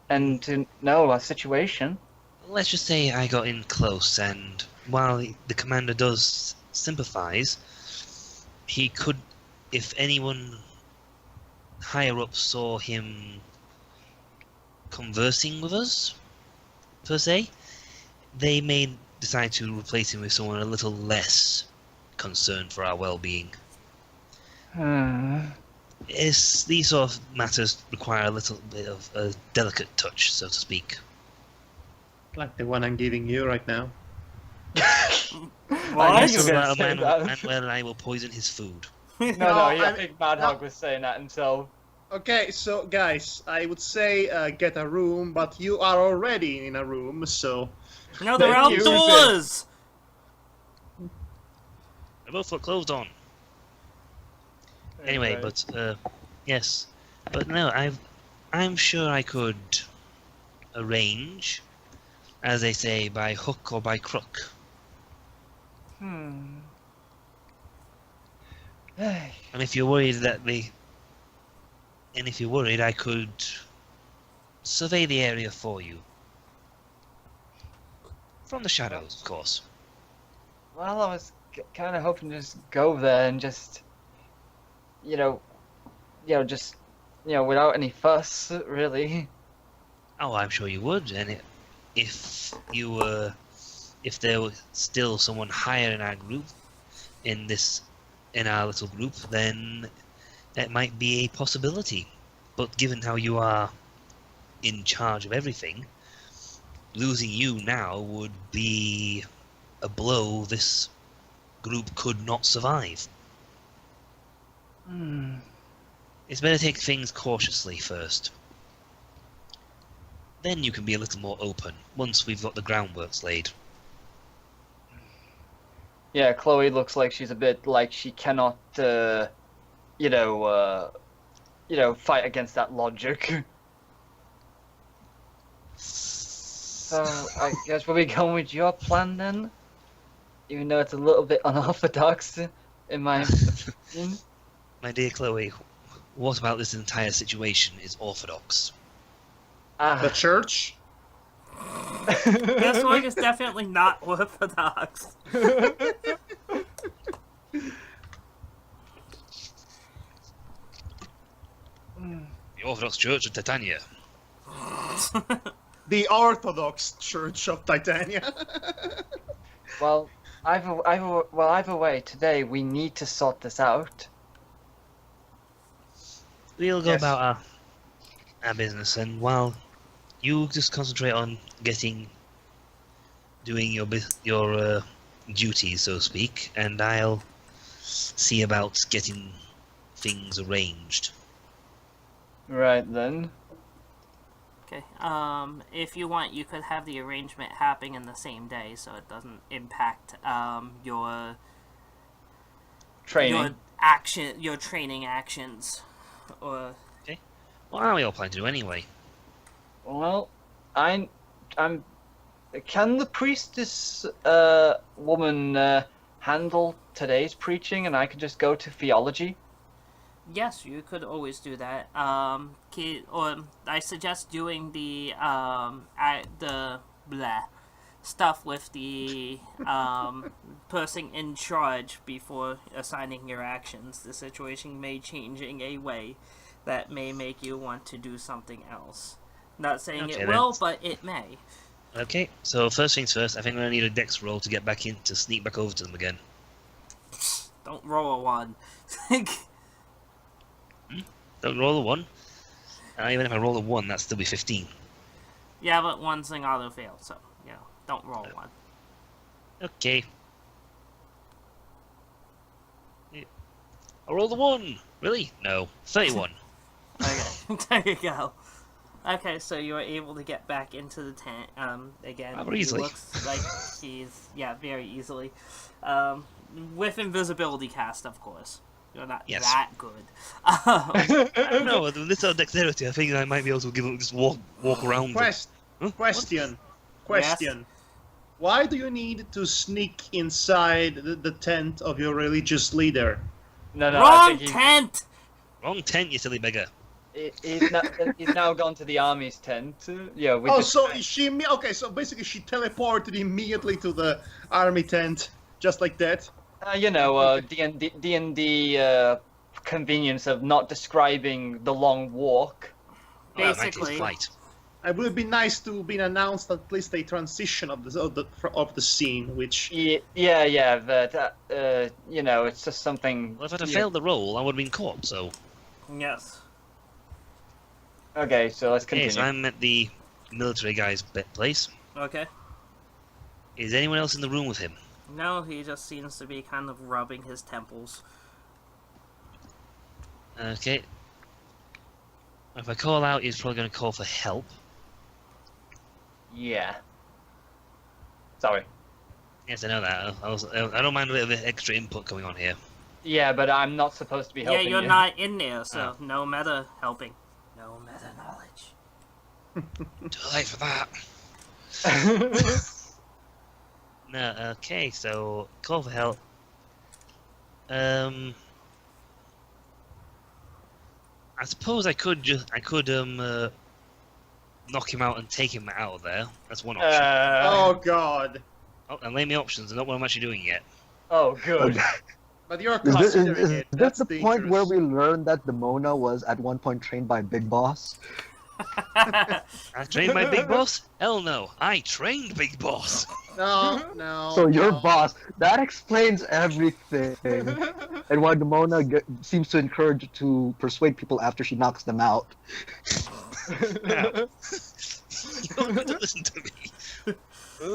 and to know our situation. Let's just say I got in close, and while the commander does sympathize, he could, if anyone higher up saw him conversing with us, per se, they may decide to replace him with someone a little less concerned for our well-being. These sort of matters require a little bit of a delicate touch, so to speak. Like the one I'm giving you right now. I knew you So were gonna that say that. Manuel and I will poison his food. No, I I think Madhog was saying that himself. Okay, so guys, I would say get a room, but you are already in a room, so... No, they're Thank you. outdoors! They both got clothes on. Anyway, but yes, but no, I'm sure I could arrange, as they say, by hook or by crook. And if you're worried I could survey the area for you. From the shadows, of course. Well, I was kind of hoping to just go there and just, without any fuss, really. Oh, I'm sure you would, and if there was still someone higher in our group, in our little group, then that might be a possibility. But given how you are in charge of everything, losing you now would be a blow this group could not survive. It's better to take things cautiously first. Then you can be a little more open, once we've got the groundworks laid. Yeah, Chloe looks like she's a bit like she cannot, fight against that logic. So, I guess we'll be going with your plan then? Even though it's a little bit unorthodox, in my opinion. My dear Chloe, what about this entire situation is orthodox? The church? This one is definitely not orthodox. The Orthodox Church of Titania. The Orthodox Church of Titania. Well, either way, today we need to sort this out. We'll go Yes. about our business, and while you just concentrate on doing your duties, so to speak, and I'll see about getting things arranged. Right then. Okay. If you want, you could have the arrangement happening in the same day, so it doesn't impact your Training. your training actions, or What are we all planning to do anyway? Well, I'm. Can the priestess woman handle today's preaching, and I can just go to theology? yes, you could always do that. Or I suggest doing the blah stuff with the person in charge before assigning your actions. The situation may change in a way that may make you want to do something else. Not saying Okay, it will, then. but it may. Okay, so first things first, I think we're going to need a dex roll to get back in, to sneak back over to them again. Don't roll a 1. Don't roll a 1. Even if I roll a 1, that'd still be 15. Yeah, but 1's an auto fail, so, don't roll a 1. Okay. I rolled a 1! Really? No. 31. Okay, there you go. Okay, so you are able to get back into the tent. Again, Rather he easily. looks like he's very easily. With invisibility cast, of course. You're not Yes. that good. I don't know, with this sort of dexterity, I think I might be able to just walk around. Huh? Question. Why do you need to sneak inside the tent of your religious leader? No, I Wrong think tent. Wrong tent, you silly beggar. he's now gone to the army's tent. Yeah, we Oh, just. so okay, so basically she teleported immediately to the army tent, just like that. D&D convenience of not describing the long walk. Well, that Basically. is flight. It would be nice to be announced at least a transition of the scene, which Yeah, but it's just something. Well, if I'd have failed the roll, I would have been caught, so... Yes. Okay, so let's Okay, continue. so I'm at the military guy's place. Okay. Is anyone else in the room with him? No, he just seems to be kind of rubbing his temples. Okay. If I call out, he's probably going to call for help. Yeah. Sorry. Yes, I know that. I don't mind a bit of extra input going on here. Yeah, but I'm not supposed to be Yeah, helping you're you. not in there, so Oh. no meta helping. No meta knowledge. Too late for that. No, okay, so call for help. I suppose I could knock him out and take him out of there. That's one option. oh god. Oh, and lay me options. I don't know what I'm actually doing yet. Oh, good. But you're Is this, considering is it. this That's the point where dangerous. we learned that Demona was at one point trained by Big Boss? I trained my big boss? Hell no. I trained Big Boss. No. So your no. boss, that explains everything. And why Demona seems to encourage to persuade people after she knocks them out. Now, you don't have to listen to me.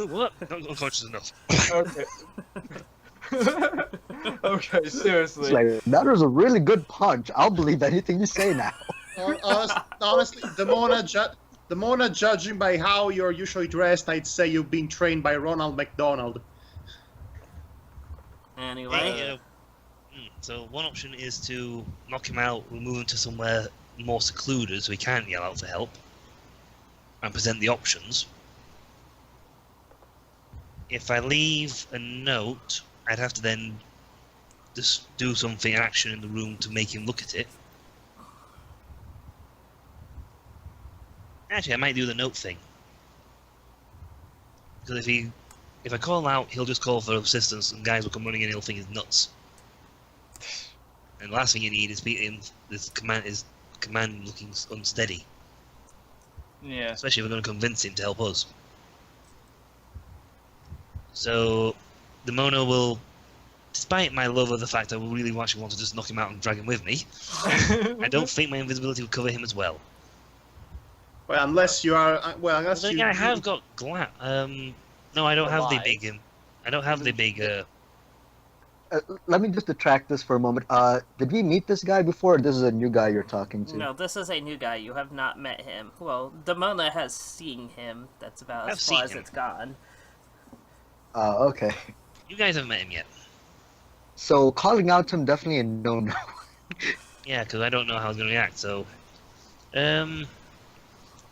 What? Not unconscious enough. Okay. Okay, seriously. It's like, that was a really good punch. I'll believe anything you say now. Honestly, Demona, judging by how you're usually dressed, I'd say you've been trained by Ronald McDonald. Anyway. So one option is to knock him out, remove him to somewhere more secluded so he can't yell out for help, and present the options. If I leave a note, I'd have to then just do something, action in the room to make him look at it. Actually, I might do the note thing. Because if I call out, he'll just call for assistance, and guys will come running in, and he'll think he's nuts. And the last thing you need is his command looking unsteady. Yeah. Especially if we're going to convince him to help us. So, the Mono will, despite my love of the fact I really actually want to just knock him out and drag him with me, I don't think my invisibility will cover him as well. Well, unless you are. Well, unless Then you. again, I have got no, I don't have the Alive. big. I don't have the big. let me just detract this for a moment. Did we meet this guy before? Or this is a new guy you're talking to. No, this is a new guy. You have not met him. Well, Demona has seen him. That's about I've as far seen as him. it's gone. Okay. You guys haven't met him yet. So calling out to him definitely a no-no. Yeah, because I don't know how he's going to react, so...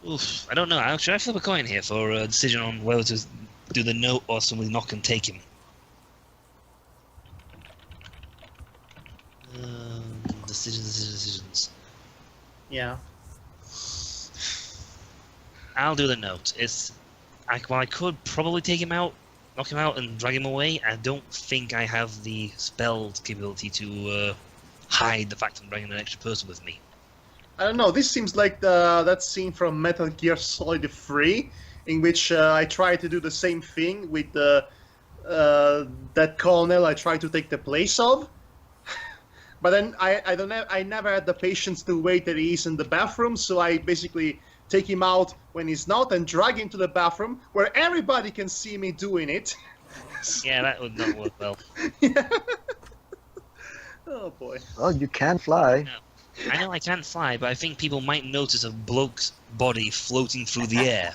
Oof, I don't know. Should I flip a coin here for a decision on whether to do the note or somebody knock and take him? Decisions. Yeah. I'll do the note. Well, I could probably take him out, knock him out, and drag him away. I don't think I have the spell capability to hide the fact I'm bringing an extra person with me. I don't know. This seems like that scene from Metal Gear Solid 3, in which I try to do the same thing with that colonel I try to take the place of. But then I never had the patience to wait that he's in the bathroom, so I basically take him out when he's not and drag him to the bathroom where everybody can see me doing it. Yeah, that would not work well. Yeah. Oh boy. Oh, you can fly. I know I can't fly, but I think people might notice a bloke's body floating through the air.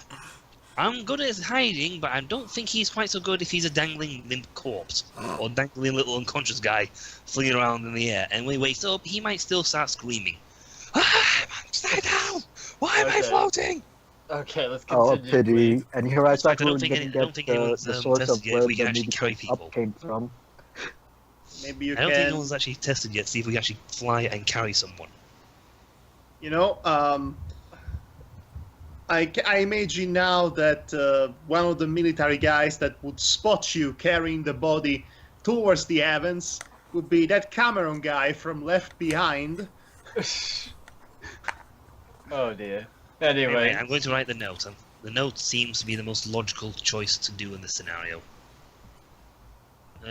I'm good at hiding, but I don't think he's quite so good if he's a dangling limp corpse or dangling little unconscious guy flinging around in the air. And when he wakes up, he might still start screaming. Ah, I'm upside down! Why am I floating? Okay, let's Oh, continue. pity. Please. And here I That's right, thought we I were don't going to think get the anyone's source of tested yet where if we the can actually movie carry up people. came from. Maybe you I don't think can. anyone's actually tested yet to see if we can actually fly and carry someone. You know, I imagine now that one of the military guys that would spot you carrying the body towards the heavens would be that Cameron guy from Left Behind. Oh dear. Anyway, Anyway, I'm going to write the note. The note seems to be the most logical choice to do in this scenario.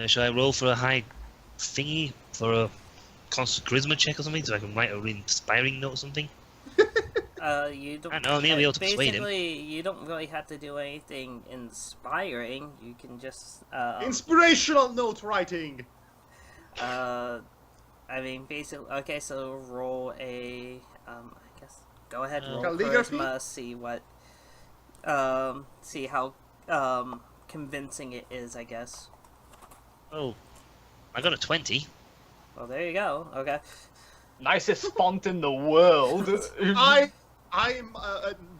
Should I roll for a high thingy for a constant charisma check or something so I can write a really inspiring note or something? You don't. I know, maybe able to persuade him. Basically, you don't really have to do anything inspiring. You can just. Inspirational note writing! I mean, basically. Okay, so roll a. I guess. Go ahead, roll Calligraphy? charisma. See what. See how convincing it is. I guess. Oh, I got a 20. Well, there you go. Okay. nicest font in the world. I'm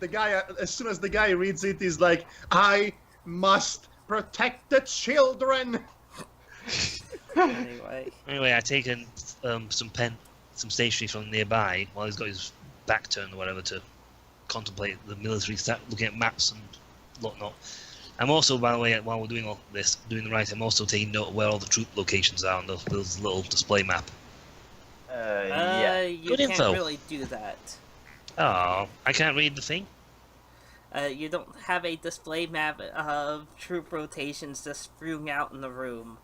the guy. As soon as the guy reads it, he's like, "I must protect the children." Anyway. I taken some stationery from nearby while he's got his back turned or whatever to contemplate the military stuff, looking at maps and whatnot. I'm also, by the way, while we're doing all this, doing the writing, I'm also taking note of where all the troop locations are on those little display map. Yeah. You Good can't info. really do that. Oh, I can't read the thing? You don't have a display map of troop rotations just strewn out in the room.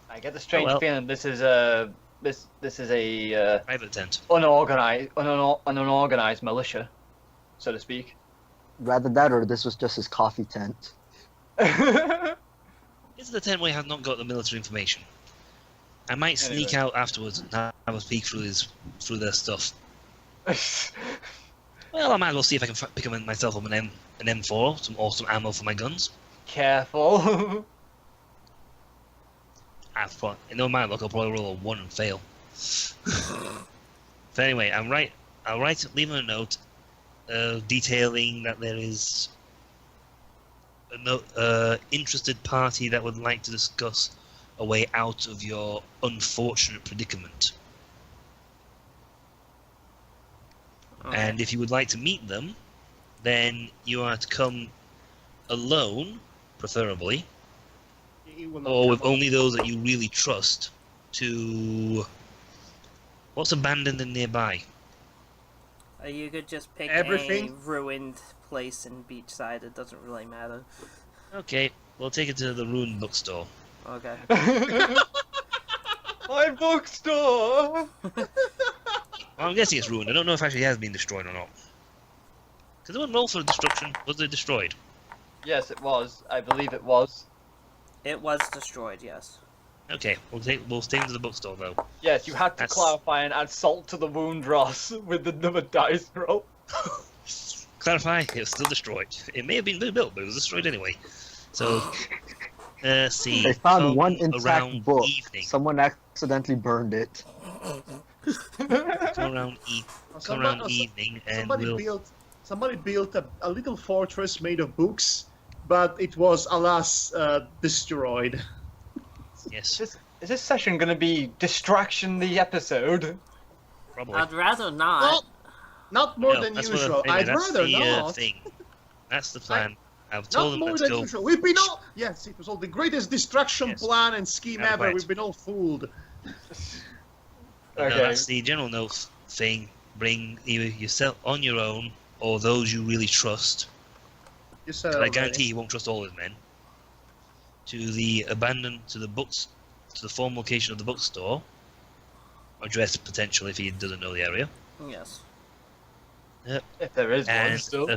I get the strange well. feeling this is a Private tent. unorganized militia, so to speak. Rather that, or this was just his coffee tent. This is the tent where he has not got the military information. I might sneak out afterwards and have a peek through their stuff. Well, I might as well see if I can pick them myself up an M4, some awesome ammo for my guns. Careful. In no matter, look, I'll probably roll a 1 and fail. But anyway, I'll leave him a note detailing that there is a interested party that would like to discuss a way out of your unfortunate predicament. Okay. And if you would like to meet them, then you are to come alone, preferably, He will not or with come only those that you really trust, to... What's abandoned and nearby? You could just pick Everything? a ruined place in Beachside. It doesn't really matter. Okay, we'll take it to the ruined bookstore. Okay. My bookstore. Well, I'm guessing it's ruined. I don't know if it actually has been destroyed or not. Because the one roll for destruction, was it destroyed? Yes, it was. I believe it was. It was destroyed, yes. Okay, we'll stay into the bookstore though. Yes, you had to That's- clarify and add salt to the wound, Ross, with the number dice roll. Clarify, it was still destroyed. It may have been rebuilt, but it was destroyed anyway. So, see. They found come one intact around book. Evening. Someone accidentally burned it. Come around, evening, and somebody built a little fortress made of books, but it was alas destroyed. yes, Is this session going to be Distraction the episode? probably. I'd rather not. Not more No, than that's usual. anyway, I'd that's rather the, not. thing. That's the plan. I've told Not them more let's than go. usual. We've been all yes, it was all the greatest distraction Yes. plan and scheme Out of ever. sight. We've been all fooled. No, Okay. that's the general note thing. Bring either yourself on your own or those you really trust. You said 'Cause I already. guarantee he won't trust all his men. To the former location of the bookstore. Address potential if he doesn't know the area. Yes. If there is one And still.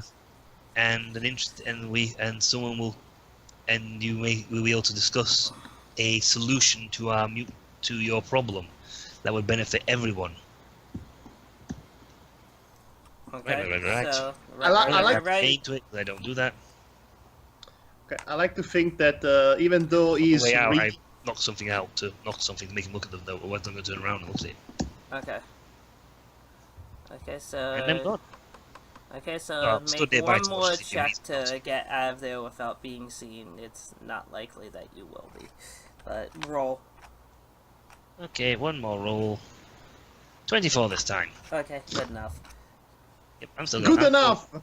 someone will, and you will be able to discuss a solution to your problem that would benefit everyone. Okay. Right. So, I like- right. Into it, 'cause I don't do that. Okay, I like to think that even though he's Way out, I really knock something to make him look at the note, or I'm going to turn around and look at it. Okay. Okay, And so. then gone. Okay, so Oh, stood make nearby one to more watch the check TV. to get out of there without being seen. It's not likely that you will be. But roll. Okay, one more roll. 24 this time. Okay, good enough. Yep, I'm still good I'm enough. still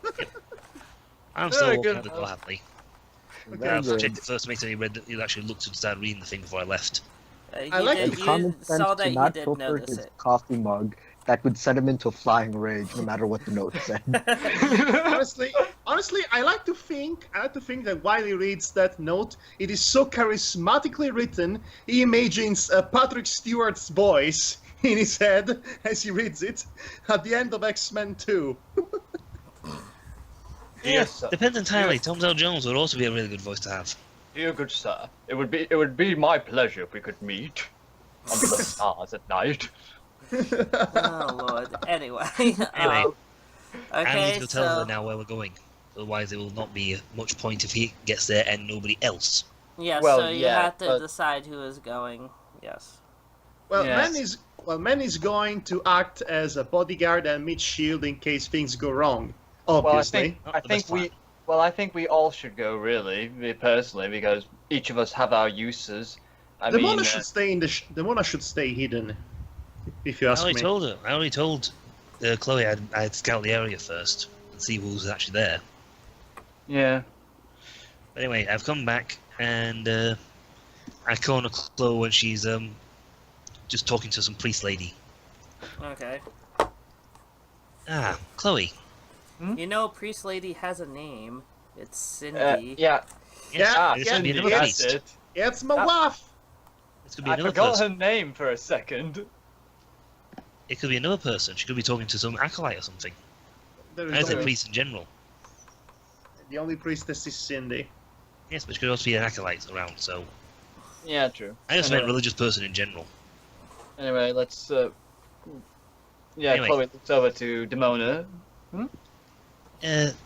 Very walking good out the door happily. Very I've good. checked it first to make sure you actually looked and started reading the thing before I left. You like did, And you common sense saw to that you not did pilfer notice his it. coffee mug that would send him into a flying rage no matter what the note said. honestly, I like to think that while he reads that note, it is so charismatically written. He imagines Patrick Stewart's voice in his head as he reads it at the end of X-Men 2. Yes, sir. Depends entirely. Tom Dale Jones would also be a really good voice to have. Dear good sir, it would be my pleasure if we could meet under the stars at night. Oh lord. Anyway. Anyway, I need okay, to go tell her so now where we're going. Otherwise, there will not be much point if he gets there and nobody else. yeah, Well, so you yeah, have to but- decide who is going. Yes. Well, Yes. Manny's going to act as a bodyguard and mid-shield in case things go wrong. Well, Obviously. Not I the think best plan. I think we all should go, really, me personally, because each of us have our uses. Demona should stay Demona should stay hidden. If you I ask already me. told her. I already told Chloe I'd scout the area first and see who was actually there. yeah. But anyway, I've come back and I corner Chloe when she's just talking to some priest lady. Okay. Ah, Chloe. You know, priest lady has a name. It's Cindy. Yeah. Yes, Yeah, this yeah, could be another yeah. that's priest. it. It's my wife. This could be I another forgot person. her name for a second. It could be another person. She could be talking to some acolyte or something. There I is said only, priest in general. the only priestess is Cindy. Yes, but she could also be an acolyte around, so... Yeah, true. I just meant Anyway. religious person in general. Anyway, let's. Yeah, Anyway. Chloe looks over to Demona.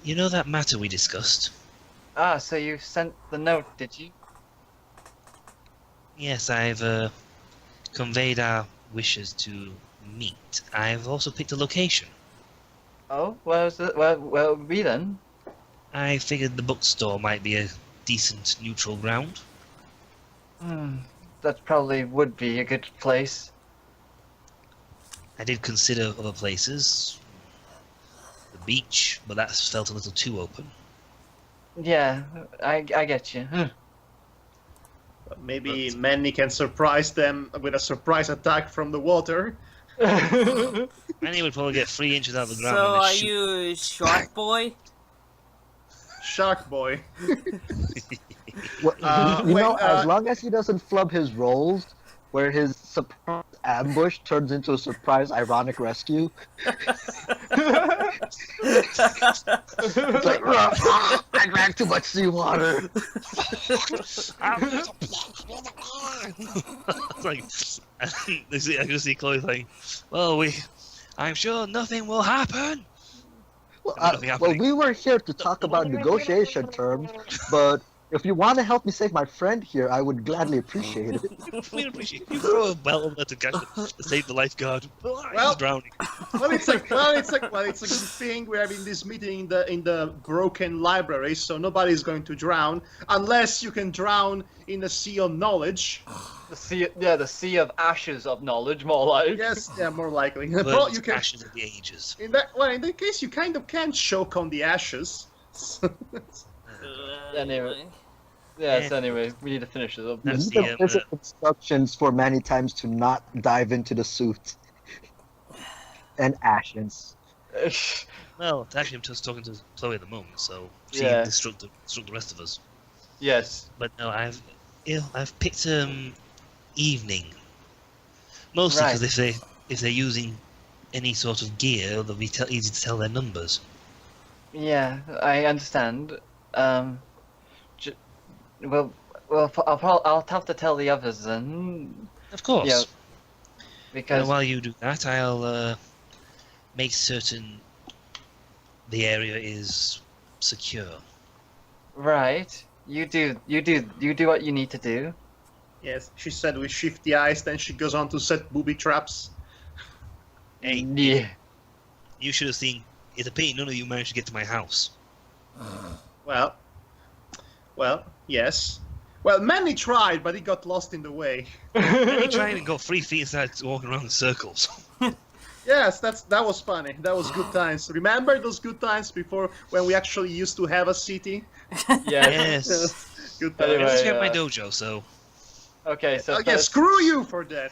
You know that matter we discussed? Ah, so you sent the note, did you? Yes, I've conveyed our wishes to meet. I've also picked a location. Oh, where's it? Where would be then? I figured the bookstore might be a decent neutral ground. That probably would be a good place. I did consider other places. The beach, but that felt a little too open. Yeah, I get you. But maybe Manny can surprise them with a surprise attack from the water. Manny would probably get 3 inches out of the ground. So and then are shoot. you Shark Boy? Shark boy. Well, Wait, as long as he doesn't flub his rolls, where his surprise ambush turns into a surprise ironic rescue. It's like, I drank too much seawater. It's like, I just see Chloe like, well, I'm sure nothing will happen. Well, we were here to talk about negotiation terms, but if you want to help me save my friend here, I would gladly appreciate it. We appreciate you throw a belt over there to save the lifeguard. Well- He's drowning. It's a good thing we're having this meeting in the broken library, so nobody's going to drown unless you can drown in the sea of knowledge. The sea of ashes of knowledge, more like. Yes, yeah, more likely. Burnt Well, you can. ashes of the ages. In that case, you kind of can choke on the ashes. Anyway. Yes, anyway, we need to finish this up. You That's need the, to visit instructions for many times to not dive into the suit. And ashes. Well, actually, I'm just talking to Chloe at the moment, so she Yeah. can instruct the rest of us. Yes. But no, I've picked evening. Mostly Right. because if they're using any sort of gear, it'll be easy to tell their numbers. Yeah, I understand. I'll have to tell the others then, Of course. Yeah, And because while you do that, I'll make certain the area is secure. right, you do what you need to do. Yes, she said we shift the ice, then she goes on to set booby traps. Hey, Yeah. you should have seen. It's a pity none of you managed to get to my house. Well, yes. Well, Manny tried, but he got lost in the way. You trying to go 3 feet inside, walking around in circles. Yes, that was funny. That was good times. Remember those good times before when we actually used to have a city? Yes. Yes. Good I times. Anyway, just got my dojo, so Okay, so Yeah, screw you for that.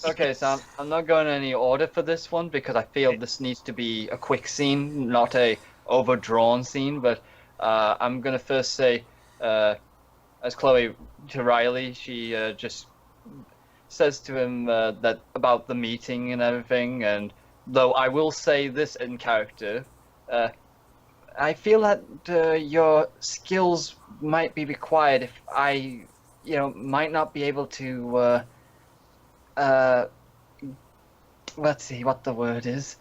okay, so I'm not going in any order for this one because I feel this needs to be a quick scene, not a overdrawn scene. But I'm gonna first say, as Chloe to Riley, she just says to him that about the meeting and everything. And though I will say this in character, I feel that your skills might be required if I, might not be able to. Let's see what the word is.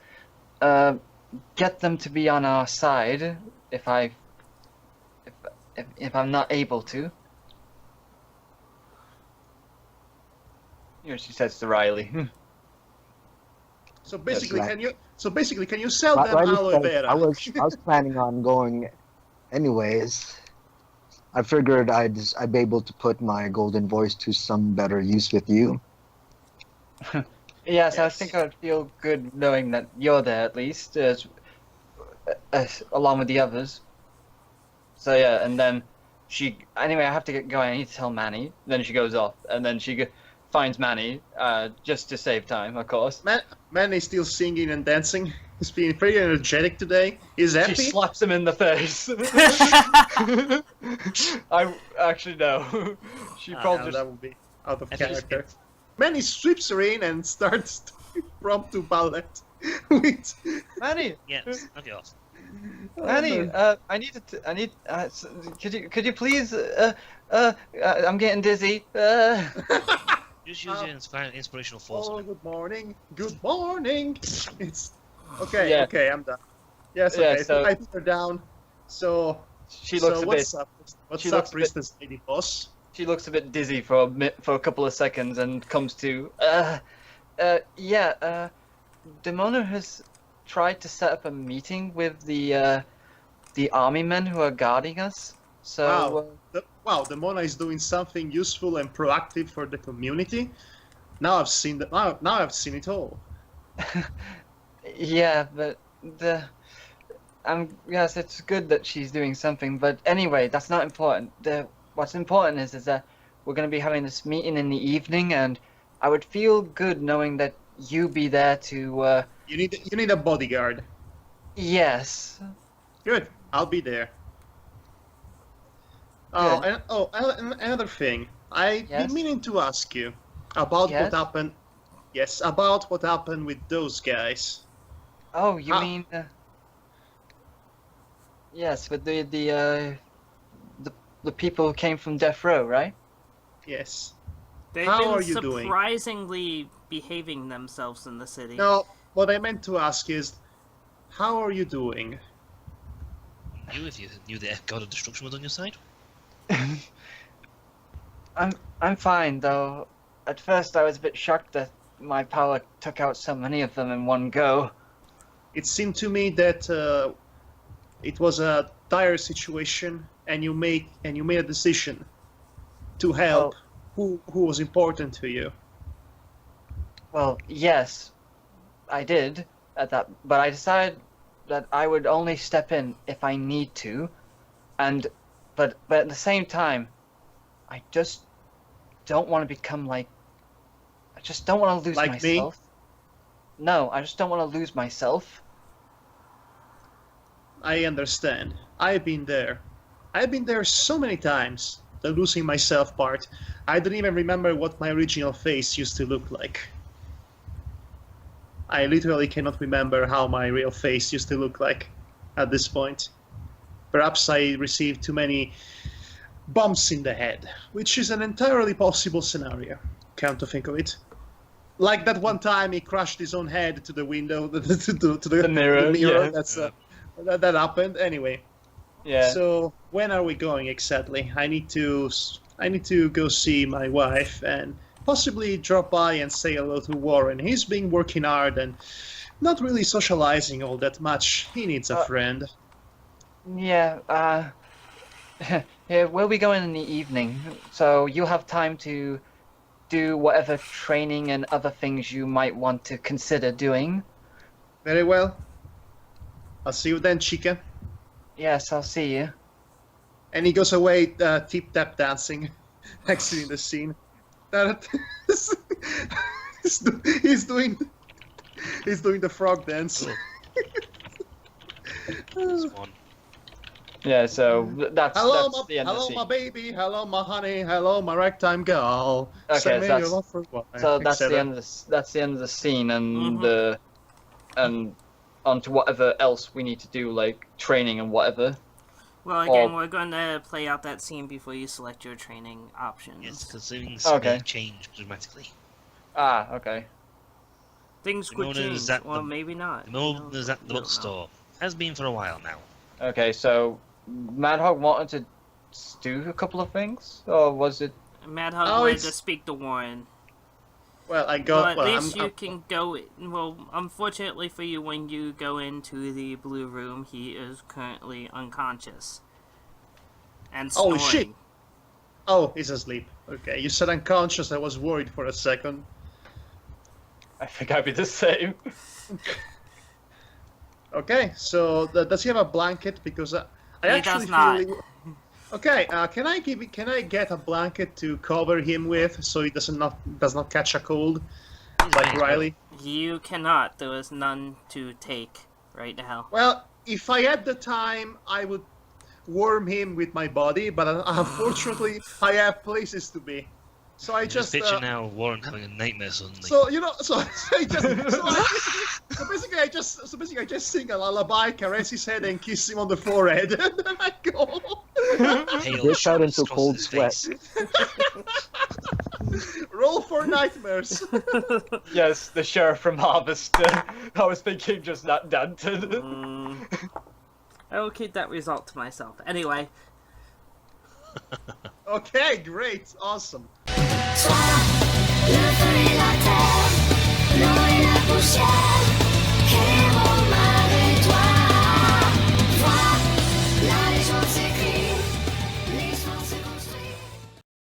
Get them to be on our side if I'm not able to. She says to Riley. So basically, right. can you sell them Riley aloe said, vera? I was planning on going anyways. I figured I'd be able to put my golden voice to some better use with you. Yes, I Yes. think I'd feel good knowing that you're there at least, as along with the others. So yeah, and then anyway, I have to get going. I need to tell Manny. Then she goes off, and then she finds Manny, just to save time, of course. Manny's still singing and dancing. He's being very energetic today. He's She happy. slaps him in the face. I actually no. She probably That would be out of I think it's character. Manny sweeps her in and starts impromptu ballet. With Manny. yes, knock it off. Manny, I need to. I need. Could you please? I'm getting dizzy. Just use your inspirational force. Oh, good morning. Good morning. It's okay. Yeah. Okay, I'm done. Yes. Yeah, Okay. so- I put her down. So She looks a what's bit. up? What's she up, looks a bit- Priestess Lady Boss? She looks a bit dizzy for a couple of seconds and comes to. Demona has tried to set up a meeting with the army men who are guarding us. So. Wow. Demona is doing something useful and proactive for the community. Now I've seen that. Now I've seen it all. Yeah, but yes, it's good that she's doing something, but anyway, that's not important. What's important is that we're going to be having this meeting in the evening, and I would feel good knowing that you be there to. You need a bodyguard. Yes. Good. I'll be there. And another thing. I've Yes? been meaning to ask you about Yes? what happened Yes, about what happened with those guys. Oh, you Ah. mean? Yes, with the people who came from Death Row, right? Yes. They've How been are you doing? surprisingly behaving themselves in the city. No, what I meant to ask is, how are you doing? You, if you knew the God of Destruction was on your side. I'm fine though. At first, I was a bit shocked that my power took out so many of them in one go. It seemed to me that it was a dire situation, and you made a decision to help who was important to you. Well, yes, I did at that, but I decided that I would only step in if I need to, but at the same time, I just don't want to become like. I just don't want to lose Like me? myself. No, I just don't want to lose myself. I understand. I've been there. I've been there so many times. The losing myself part. I don't even remember what my original face used to look like. I literally cannot remember how my real face used to look like at this point. Perhaps I received too many bumps in the head, which is an entirely possible scenario, come to think of it. Like that one time he crashed his own head to the window, to the mirror, yeah. That's that happened anyway. Yeah. So when are we going exactly? I need to go see my wife and possibly drop by and say hello to Warren. He's been working hard and not really socializing all that much. He needs a friend. Yeah. Yeah, we'll be going in the evening, so you'll have time to do whatever training and other things you might want to consider doing. Very well. I'll see you then, chica. Yes, I'll see you. And he goes away, tip-tap dancing, exiting the scene. He's doing the frog dance. It's fun. Yeah, so that's Hello, the end of the hello, scene. my baby. Hello, my honey. Hello, my ragtime girl. Okay, Send me so your love for what, So that's the etc. end of that's the end of the scene, and Mhm. and on to whatever else we need to do, like training and whatever. Well, again, we're going to play out that scene before you select your training options. Yes, because things Okay. may change dramatically. Ah, okay. Things could Demona is change, at or the- maybe not. The Who moment knows? is at We the don't know. bookstore. Has been for a while now. Okay, so Madhog wanted to do a couple of things, or was it? Madhog Oh, wanted it's- to speak to Warren. Well, I Well, go. at Well, least you I'm, can go. Well, unfortunately for you, when you go into the blue room, he is currently unconscious and Oh, snoring. shit. oh, he's asleep. Okay, you said unconscious. I was worried for a second. I think I'd be the same. Okay, so does he have a blanket? Because I He actually does not. feel. Okay, can I get a blanket to cover him with so he does not catch a cold like Riley? You cannot. There is none to take right now. Well, if I had the time, I would warm him with my body, but unfortunately, I have places to be. So I Just just picture now Warren having a nightmare suddenly. so basically I just sing a lullaby, caress his head, and kiss him on the forehead, and then I go. Hail Breaks out shoots into across cold his sweat. face. Roll for nightmares. Yes, the sheriff from Harvester. I was thinking just that Dancin. I will keep that result to myself. Anyway, Okay, great, awesome. Le feu et la terre, l'eau et la poussière.